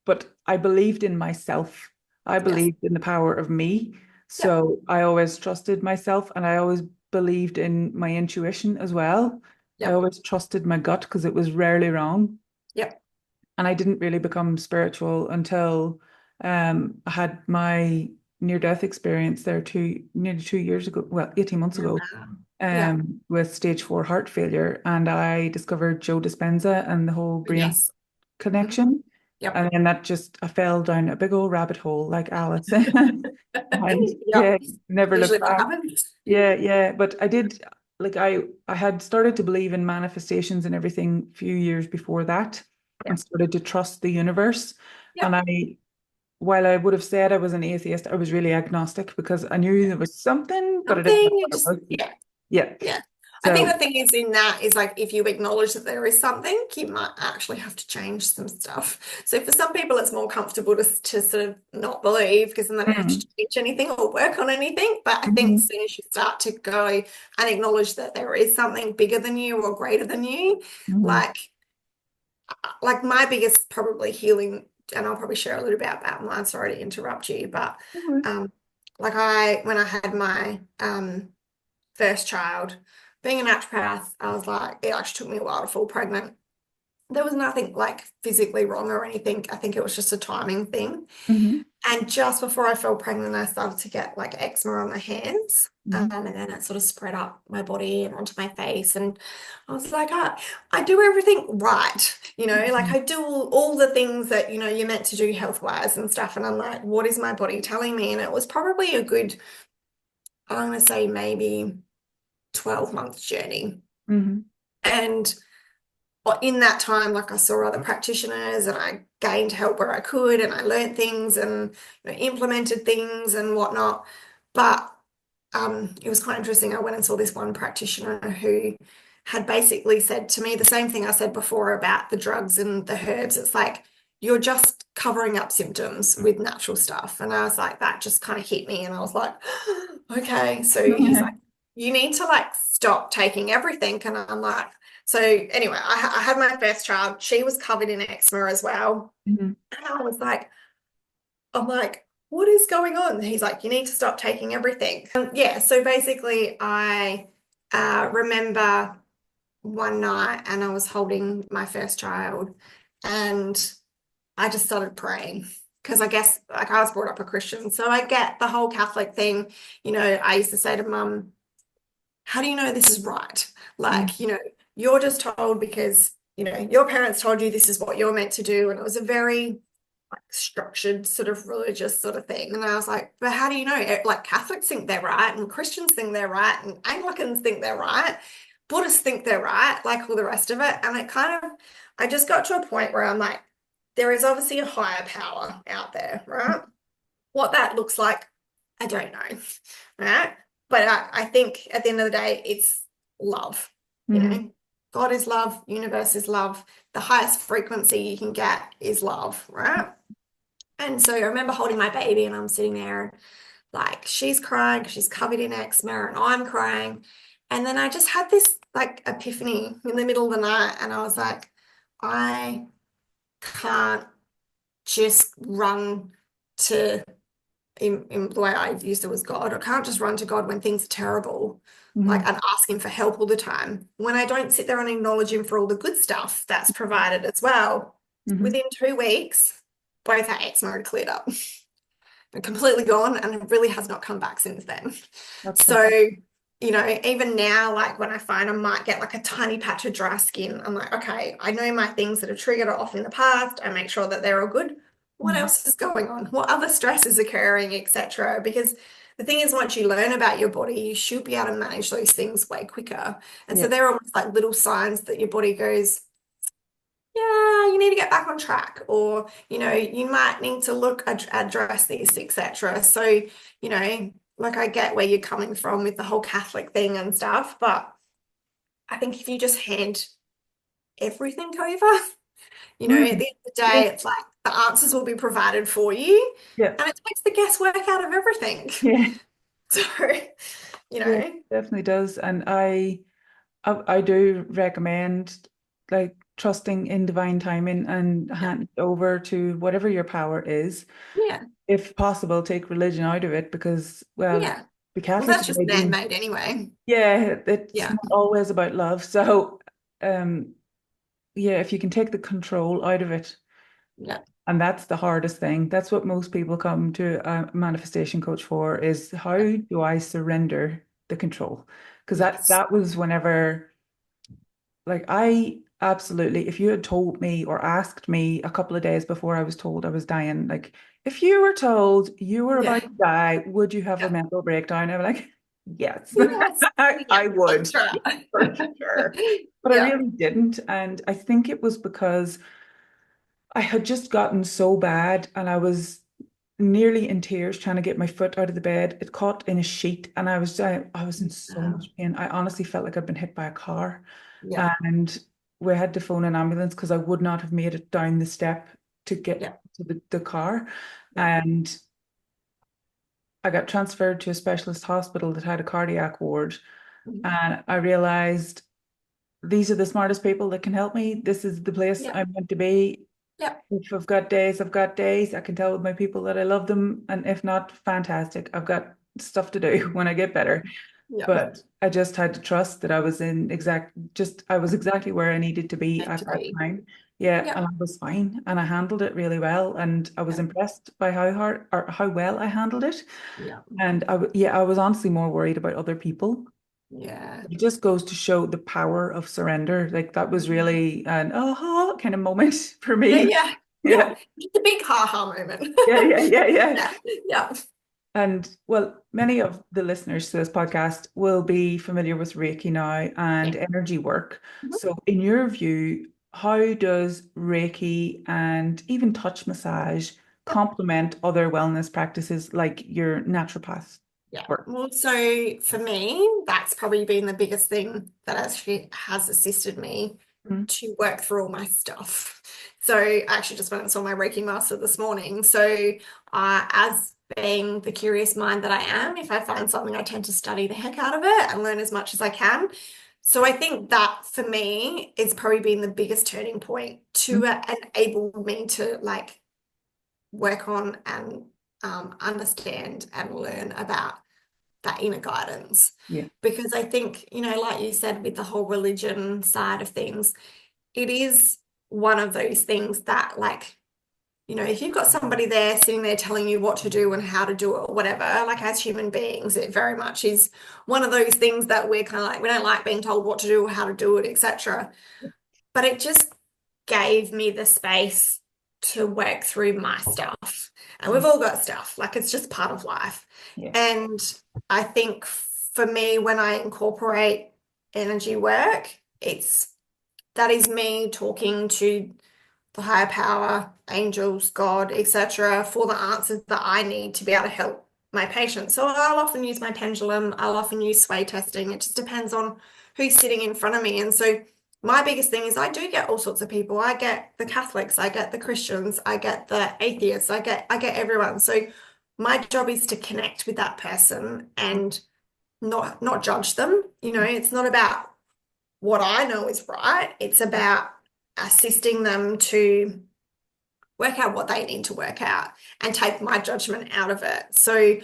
but I believed in myself I Yes. believed in the power of me. Yep. So I always trusted myself and I always believed in my intuition as well. I Yep. always trusted my gut because it was rarely wrong. Yep. And I didn't really become spiritual until I had my near-death experience there nearly 2 years ago, well, 18 months ago, Wow. Yep. with stage 4 heart failure. And I discovered Joe Dispenza and the whole brain Yes. Hmm. connection. Yep. And then I fell down a big old rabbit hole like Alice. And Yep. yeah, never Usually looked what back. happens. Yeah, yeah. But I did like I had started to believe in manifestations and everything a few years before that and Yep. started to trust the universe. And Yep. while I would have said I was an atheist, I was really agnostic because I knew there was something, but I didn't know Something you what it just, was. yeah. Yeah. Yeah. I think So, the thing is in that is like if you acknowledge that there is something, you might actually have to change some stuff. So for some people, it's more comfortable to sort of not believe because then they don't have to mm, change anything or work on anything. But I think mhm, as soon as you start to go and acknowledge that there is something bigger than you or greater than you, mhm. like like my biggest probably healing, and I'll probably share a little bit about mine, sorry to interrupt you, but um like when I had my first child, being a naturopath, I was like, it actually took me a while to fall pregnant. There was nothing like physically wrong or anything. I think it was just a timing thing. Mhm, And just before I fell pregnant, I started to get like eczema on my hands. mhm, And then it sort of spread up my body and onto my face. And I was like, I do everything right. Like mhm, I do all the things that, you're meant to do health-wise and stuff. And I'm like, what is my body telling me? And it was probably a good, I'm going to say maybe 12-month journey. mhm, And in that time, like I saw other practitioners and I gained help where I could and I learned things and implemented things and whatnot. But it was quite interesting. I went and saw this one practitioner who had basically said to me the same thing I said before about the drugs and the herbs. It's like, you're just covering up symptoms with natural stuff. And I was like, that just kind of hit me. And I was like, okay. So he's like, you need to like stop taking everything. And I'm like, so anyway, I had my first child. She was covered in eczema as well. mhm, And I'm like, what is going on? And he's like, you need to stop taking everything. Yeah, so basically, I remember one night and I was holding my first child and I just started praying because I guess like I was brought up a Christian. So I get the whole Catholic thing. I used to say to mum, how do you know this is right? mhm, Like, you're just told because, your parents told you this is what you're meant to do. And it was a very structured sort of religious sort of thing. And I was like, but how do you know? Like Catholics think they're right and Christians think they're right and Anglicans think they're right. Buddhists think they're right, like all the rest of it. And I just got to a point where I'm like, there is obviously a higher power out there, right? What that looks like, I don't know, right? But I think at the end of the day, it's love, you mhm, know. God is love, universe is love. The highest frequency you can get is love, right? And so I remember holding my baby and I'm sitting there like she's crying, she's covered in eczema, and I'm crying. And then I just had this like epiphany in the middle of the night, and I was like, I can't just run to in the way I used it was God. I can't just run to God when things are terrible, like mhm, and ask him for help all the time. When I don't sit there and acknowledge him for all the good stuff that's provided as well, mhm. within 2 weeks, both our eczema had cleared up. Completely gone and it really has not come back since then. That's So, fantastic. even now, like when I find I might get like a tiny patch of dry skin, I'm like, okay, I know my things that have triggered it off in the past. I make sure that they're all good. What Mhm. else is going on? What other stress is occurring, etc. Because the thing is, once you learn about your body, you should be able to manage those things way quicker. And so Yeah. they're almost like little signs that your body goes, yeah, you need to get back on track, or you might need to address this, etc. So, like I get where you're coming from with the whole Catholic thing and stuff, but I think if you just hand everything over, at Mm. the end of the Yeah. day, it's like the answers will be provided for you, Yeah. and it takes the guesswork out of everything. Yeah. So, you Yeah. know, Definitely does. And I do recommend like trusting in divine timing and yeah, hand it over to whatever your power is. yeah, if possible, take religion out of it because, well, Yeah. the Well, Catholic that's just religion, man-made anyway. yeah, it's Yeah. not always about love. So, um, yeah, if you can take the control out of it, Yeah. and that's the hardest thing. That's what most people come to a manifestation coach for is how Yeah. do I surrender the control? Because Yes. that was whenever like I absolutely, if you had told me or asked me a couple of days before I was told I was dying, like if you were told you were about Yeah. to die, would you have a Yeah. mental breakdown? I'm like, yes, Yes. Yeah. I would, That's right. for sure. But I Yeah. really didn't. And I think it was because I had just gotten so bad and I was nearly in tears trying to get my foot out of the bed. It caught in a sheet and I was in so Um, much pain. I honestly felt like I'd been hit by a car. yeah. And we had to phone an ambulance because I would not have made it down the step to get Yeah. to the car. Yeah. And I got transferred to a specialist hospital that had a cardiac ward. Mhm. And I realized these are the smartest people that can help me. This is the place Yeah. I'm meant to be. Yeah. If I've got days, I've got days. I can tell with my people that I love them. And if not, fantastic. I've got stuff to do when I get better. Yeah. But I just had to trust that I was I was exactly where I needed to be Meant at to that be. time. Yeah, Yeah. and I was fine and I handled it really well. And I was Yeah. impressed by how hard or how well I handled it. Yeah. And yeah, I was honestly more worried about other people. Yeah. It just goes to show the power of surrender. Like that was really an aha kind of moment for Yeah. me. Yeah. Yeah. Yeah. It's a big ha-ha moment. Yeah, yeah, yeah, yeah. Yeah. Yeah. And well, many of the listeners to this podcast will be familiar with Reiki now and Yeah. energy work. Mhm. So, in your view, how does Reiki and even touch massage complement other wellness practices like your naturopath Yeah. work? Well, so for me, that's probably been the biggest thing that actually has assisted me Mm, to work through all my stuff. So I actually just went and saw my Reiki master this morning. So as being the curious mind that I am, if I find something, I tend to study the heck out of it and learn as much as I can. So I think that for me is probably been the biggest turning point mm, to enable me to like work on and understand and learn about that inner guidance. yeah. Because I think, like you said, with the whole religion side of things, it is one of those things that, like, if you've got somebody there sitting there telling you what to do and how to do it or whatever, like as human beings, it very much is one of those things that we're kind of like, we don't like being told what to do or how to do it, etc. But it just gave me the space to work through my stuff. And we've all got stuff, like it's just part of life. Yeah. And I think for me, when I incorporate energy work, that is me talking to the higher power, angels, God, etc., for the answers that I need to be able to help my patients. So I'll often use my pendulum, I'll often use sway testing. It just depends on who's sitting in front of me. And so my biggest thing is I do get all sorts of people. I get the Catholics, I get the Christians, I get the atheists, I get everyone. So my job is to connect with that person and not judge them. It's not about what I know is right. It's about assisting them to work out what they need to work out and take my judgment out of it. So,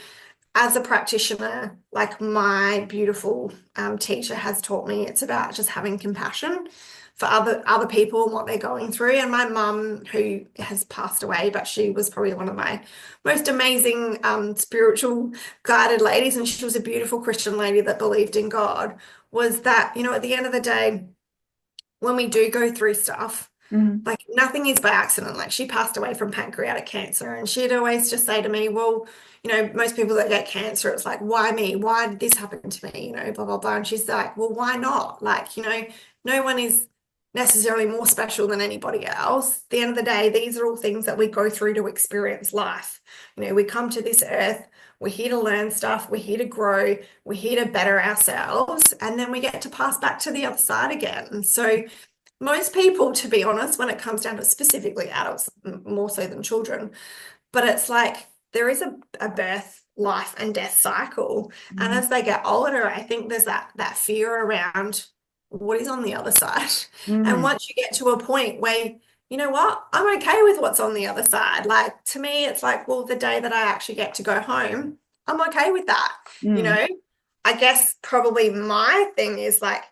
as a practitioner, like my beautiful teacher has taught me, it's about just having compassion for other people and what they're going through. And my mum, who has passed away, but she was probably one of my most amazing spiritual guided ladies, and she was a beautiful Christian lady that believed in God, was that, at the end of the day, when we do go through stuff, Mhm. like nothing is by accident. Like she passed away from pancreatic cancer, and she'd always just say to me, well, most people that get cancer, it's like, why me? Why did this happen to me? Blah, blah, blah. And she's like, well, why not? Like, no one is necessarily more special than anybody else. At the end of the day, these are all things that we go through to experience life. We come to this earth, we're here to learn stuff, we're here to grow, we're here to better ourselves, and then we get to pass back to the other side again. And so most people, to be honest, when it comes down to specifically adults, more so than children, but it's like there is a birth, life, and death cycle. And Mhm. as they get older, I think there's that fear around what is on the other side. And Mhm. once you get to a point where you know what? I'm okay with what's on the other side. Like to me, it's like, well, the day that I actually get to go home, I'm okay with that. You Mm, know, I guess probably my thing is like,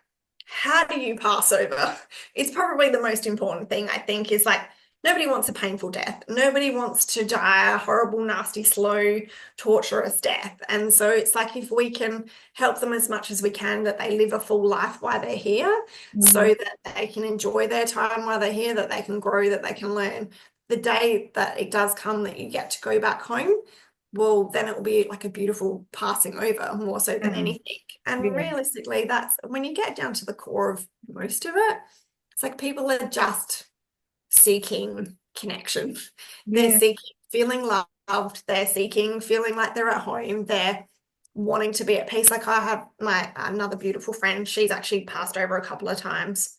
how do you pass over? It's probably the most important thing, I think, is like nobody wants a painful death. Nobody wants to die a horrible, nasty, slow, torturous death. And so it's like if we can help them as much as we can that they live a full life while they're here, so mhm, that they can enjoy their time while they're here, that they can grow, that they can learn. The day that it does come that you get to go back home, well, then it will be like a beautiful passing over more so than mm, anything. And yeah, realistically, that's when you get down to the core of most of it, it's like people are just seeking connection. They're yeah. seeking feeling loved. They're seeking feeling like they're at home. They're wanting to be at peace. Like I have my another beautiful friend. She's actually passed over a couple of times.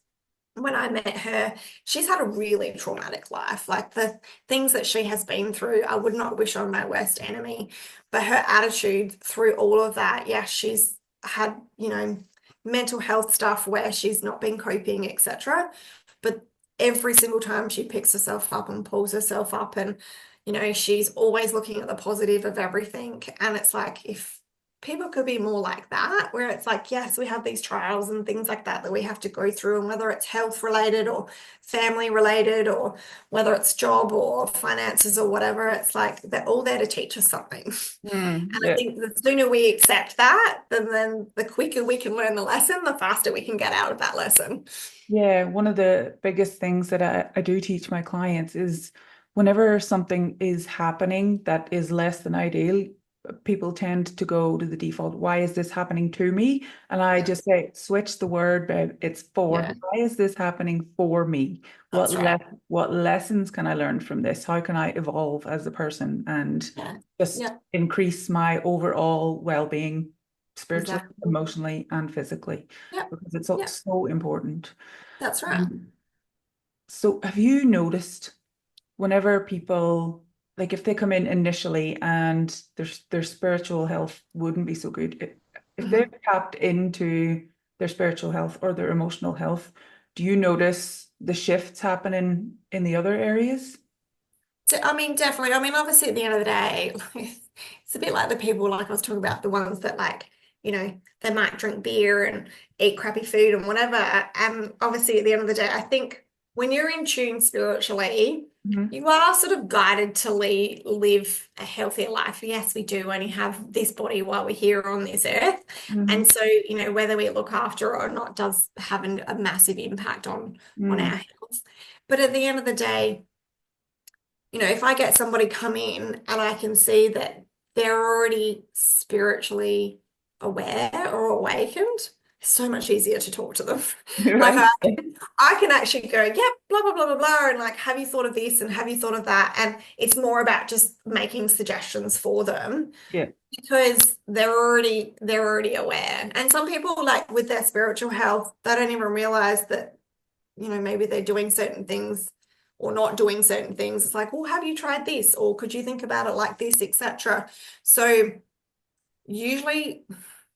When I met her, she's had a really traumatic life. Like the things that she has been through, I would not wish on my worst enemy. But her attitude through all of that, yeah, she's had, mental health stuff where she's not been coping, etc. But every single time she picks herself up and pulls herself up, and, she's always looking at the positive of everything. And it's like, if people could be more like that, where it's like, yes, we have these trials and things like that we have to go through, and whether it's health related or family related or whether it's job or finances or whatever, it's like they're all there to teach us something. And I Yeah. think the sooner we accept that, then the quicker we can learn the lesson, the faster we can get out of that lesson. Yeah, one of the biggest things that I do teach my clients is whenever something is happening that is less than ideal, people tend to go to the default, why is this happening to me? And I Yeah, just say, switch the word, babe. It's for. yeah, Why is this happening for me? that's right. What lessons can I learn from this? How can I evolve as a person and Yeah, just yeah, increase my overall well-being, spiritually, exactly. emotionally, and physically, Yeah, because it's yeah, so important. that's right. Um, so have you noticed whenever people, like if they come in initially and their spiritual health wouldn't be so good, if they're Mhm. tapped into their spiritual health or their emotional health, do you notice the shifts happening in the other areas? So, I mean, definitely. I mean, obviously, at the end of the day, it's a bit like the people, like I was talking about, the ones that, like, they might drink beer and eat crappy food and whatever. And obviously, at the end of the day, I think when you're in tune spiritually, Hmm. you are sort of guided to live a healthier life. Yes, we do only have this body while we're here on this earth. Hmm. And so, whether we look after it or not does have a massive impact on our Mm. health. But at the end of the day, if I get somebody come in and I can see that they're already spiritually aware or awakened, it's so much easier to talk to them. Like Right. I can actually go, yep, blah, blah, blah, blah, blah, and like, have you thought of this and have you thought of that? And it's more about just making suggestions for them Yeah. because they're already aware. And some people, like with their spiritual health, they don't even realize that maybe they're doing certain things or not doing certain things. It's like, well, have you tried this? Or could you think about it like this, etc. So usually,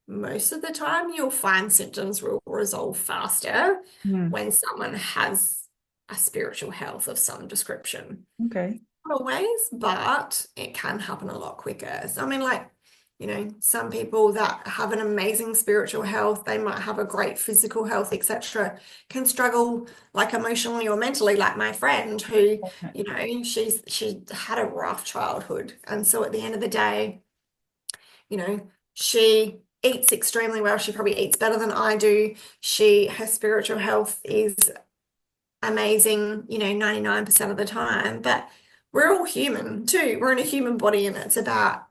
most of the time, you'll find symptoms will resolve faster Mm. when someone has a spiritual health of some description. Okay. Not always, but it can happen a lot quicker. So, I mean, like, some people that have an amazing spiritual health, they might have a great physical health, etc., can struggle like emotionally or mentally, like my friend who, she had a rough childhood. And so at the end of the day, she eats extremely well. She probably eats better than I do. Her spiritual health is amazing, 99% of the time, but we're all human too. We're in a human body, and it's about,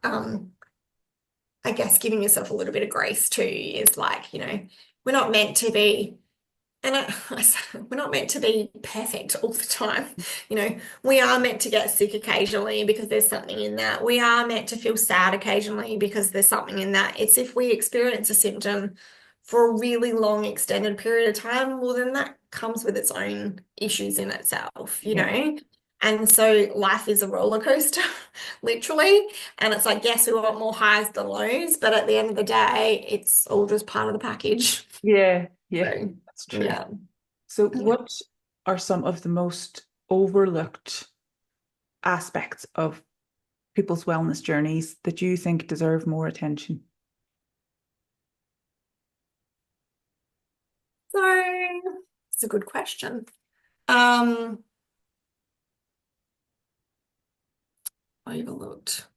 I guess, giving yourself a little bit of grace too, is like, we're not meant to be, and we're not meant to be perfect all the time. We are meant to get sick occasionally because there's something in that. We are meant to feel sad occasionally because there's something in that. It's if we experience a symptom for a really long extended period of time, well, then that comes with its own issues in itself, Yeah. And so life is a roller coaster, literally. And it's like, yes, we want more highs than lows, but at the end of the day, it's all just part of the package. Yeah. Yeah. So, That's true. yeah. So Yeah. what are some of the most overlooked aspects of people's wellness journeys that you think deserve more attention? So it's a good question. Um, Overlooked.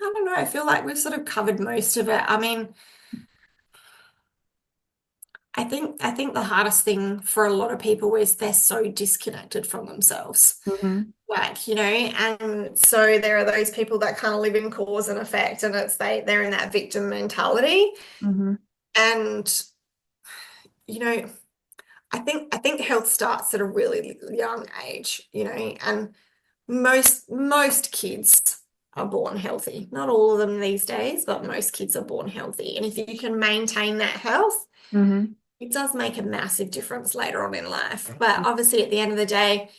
I don't know. I feel like we've sort of covered most of it. I mean, I think the hardest thing for a lot of people is they're so disconnected from themselves. Mm-hmm. Like, and so there are those people that kind of live in cause and effect, and they're in that victim mentality. Mm-hmm. And, you know, I think health starts at a really young age, and most kids are born healthy. Not all of them these days, but most kids are born healthy. And if you can maintain that health, Mm-hmm. it does make a massive difference later on in life. But obviously, at the end of the day,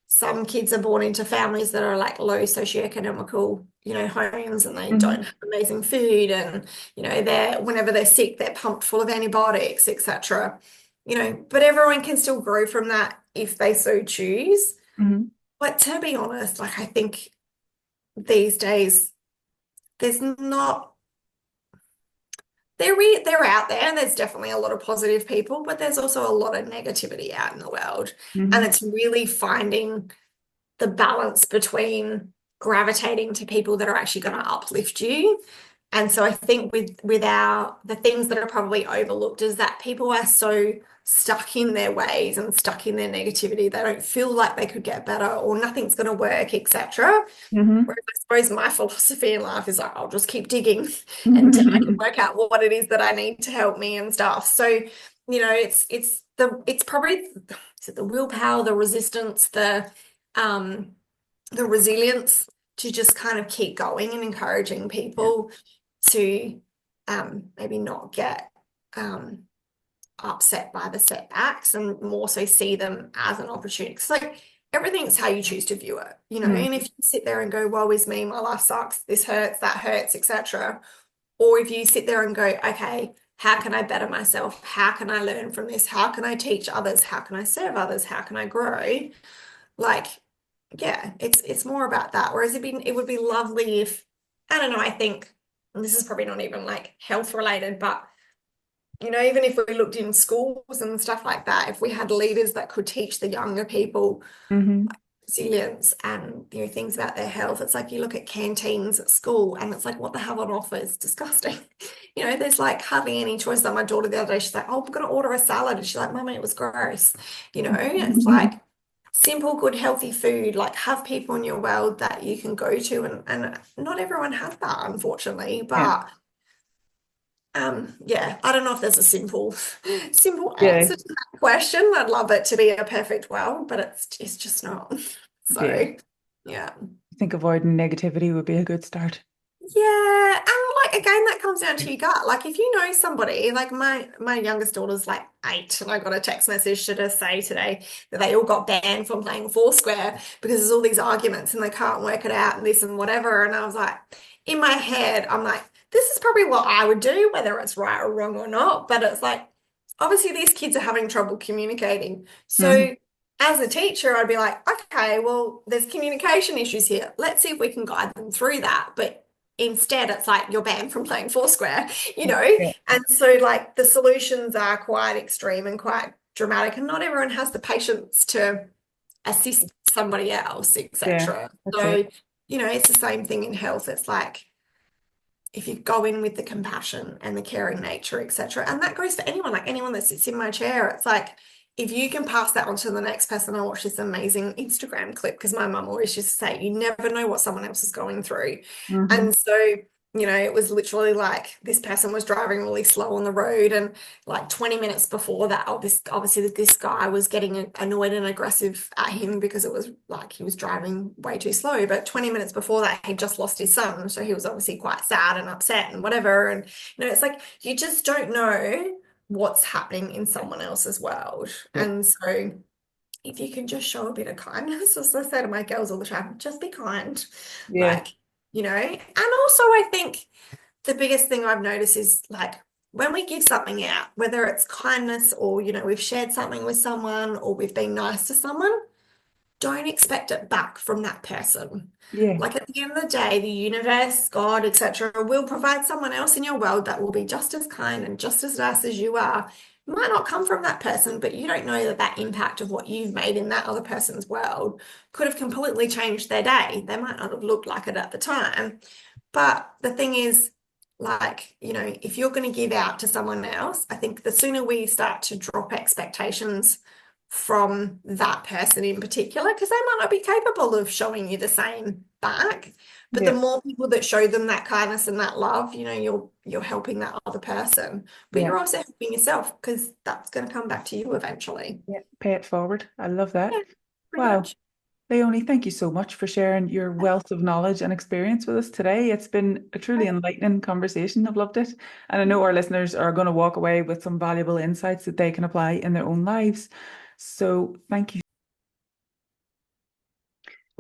some kids are born into families that are like low socioeconomical, homes, and they Mm-hmm. don't have amazing food, and they're whenever they're sick, they're pumped full of antibiotics, etc. But everyone can still grow from that if they so choose. Mm-hmm. But to be honest, like I think these days there's not they're out there, and there's definitely a lot of positive people, but there's also a lot of negativity out in the world. And Mm-hmm. it's really finding the balance between gravitating to people that are actually going to uplift you. And so I think with the things that are probably overlooked is that people are so stuck in their ways and stuck in their negativity. They don't feel like they could get better or nothing's going to work, etc. Mm-hmm. Whereas I suppose my philosophy in life is like, I'll just keep digging until I can work out what it is that I need to help me and stuff. So, it's probably is it the willpower, the resistance, um the resilience to just kind of keep going and encouraging Yeah. people to maybe not get upset by the setbacks and more so see them as an opportunity. Because like everything's how you choose to view it, Mm-hmm. and if you sit there and go, woe is me, my life sucks, this hurts, that hurts, etc. Or if you sit there and go, okay, how can I better myself? How can I learn from this? How can I teach others? How can I serve others? How can I grow? Like, yeah, it's more about that. Whereas it would be lovely if, I don't know, I think, and this is probably not even like health related, but even if we looked in schools and stuff like that, if we had leaders that could teach the younger people Mm-hmm. resilience and things about their health. It's like you look at canteens at school and it's like what they have on offer is disgusting. There's like hardly any choice. That my daughter the other day, she's like, oh, I'm gonna order a salad, and she's like, Mummy, it was gross. It's like simple, good, healthy food. Like have people in your world that you can go to, and not everyone has that, unfortunately. Yeah. But yeah, I don't know if there's a simple Yeah. answer to that question. I'd love it to be a perfect world, but it's just not. Yeah. So, yeah. I think avoiding negativity would be a good start. Yeah, and like again, that comes down to your gut. Like if you know somebody, like my youngest daughter's like 8, and I got a text message to just say today that they all got banned from playing Foursquare because there's all these arguments and they can't work it out and this and whatever. And I was like, in my head, I'm like, this is probably what I would do, whether it's right or wrong or not. But it's like, obviously these kids are having trouble communicating. Mm-hmm. So as a teacher, I'd be like, okay, well, there's communication issues here. Let's see if we can guide them through that. But instead, it's like you're banned from playing Foursquare, Yeah. And so, like, the solutions are quite extreme and quite dramatic, and not everyone has the patience to assist somebody else, Yeah. etc. That's it. So, it's the same thing in health. It's like if you go in with the compassion and the caring nature, etc. And that goes for anyone, like anyone that sits in my chair. It's like if you can pass that on to the next person. I watched this amazing Instagram clip because my mum always used to say, you never know what someone else is going through. Mm-hmm. And so, it was literally like this person was driving really slow on the road, and like 20 minutes before that, obviously this guy was getting annoyed and aggressive at him because it was like he was driving way too slow. But 20 minutes before that, he just lost his son. So he was obviously quite sad and upset and whatever. And, it's like you just don't know what's happening in someone else's world. Yeah. And so if you can just show a bit of kindness, as I say to my girls all the time, just be kind. Yeah. Like, and also I think the biggest thing I've noticed is like when we give something out, whether it's kindness or, we've shared something with someone or we've been nice to someone, don't expect it back from that person. Yeah. Like at the end of the day, the universe, God, etc., will provide someone else in your world that will be just as kind and just as nice as you are. It might not come from that person, but you don't know that that impact of what you've made in that other person's world could have completely changed their day. They might not have looked like it at the time. But the thing is, like, if you're going to give out to someone else, I think the sooner we start to drop expectations from that person in particular, because they might not be capable of showing you the same back. But the Yeah. more people that show them that kindness and that love, you're helping that other person. But Yeah. you're also helping yourself because that's going to come back to you eventually. Yeah. Pay it forward. I love that. Yeah, pretty Wow. much. Leonie, thank you so much for sharing your wealth of knowledge and experience with us today. It's been a truly enlightening conversation. I've loved it. And I know our listeners are going to walk away with some valuable insights that they can apply in their own lives. So thank you.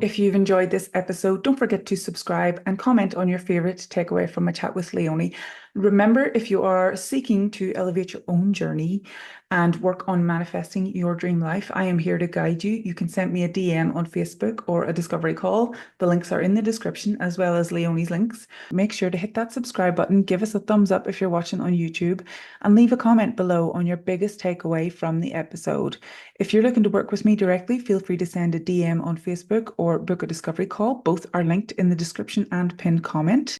If you've enjoyed this episode, don't forget to subscribe and comment on your favorite takeaway from a chat with Leonie. Remember, if you are seeking to elevate your own journey and work on manifesting your dream life, I am here to guide you. You can send me a DM on Facebook or a discovery call. The links are in the description as well as Leonie's links. Make sure to hit that subscribe button, give us a thumbs up if you're watching on YouTube, and leave a comment below on your biggest takeaway from the episode. If you're looking to work with me directly, feel free to send a DM on Facebook or book a discovery call. Both are linked in the description and pinned comment.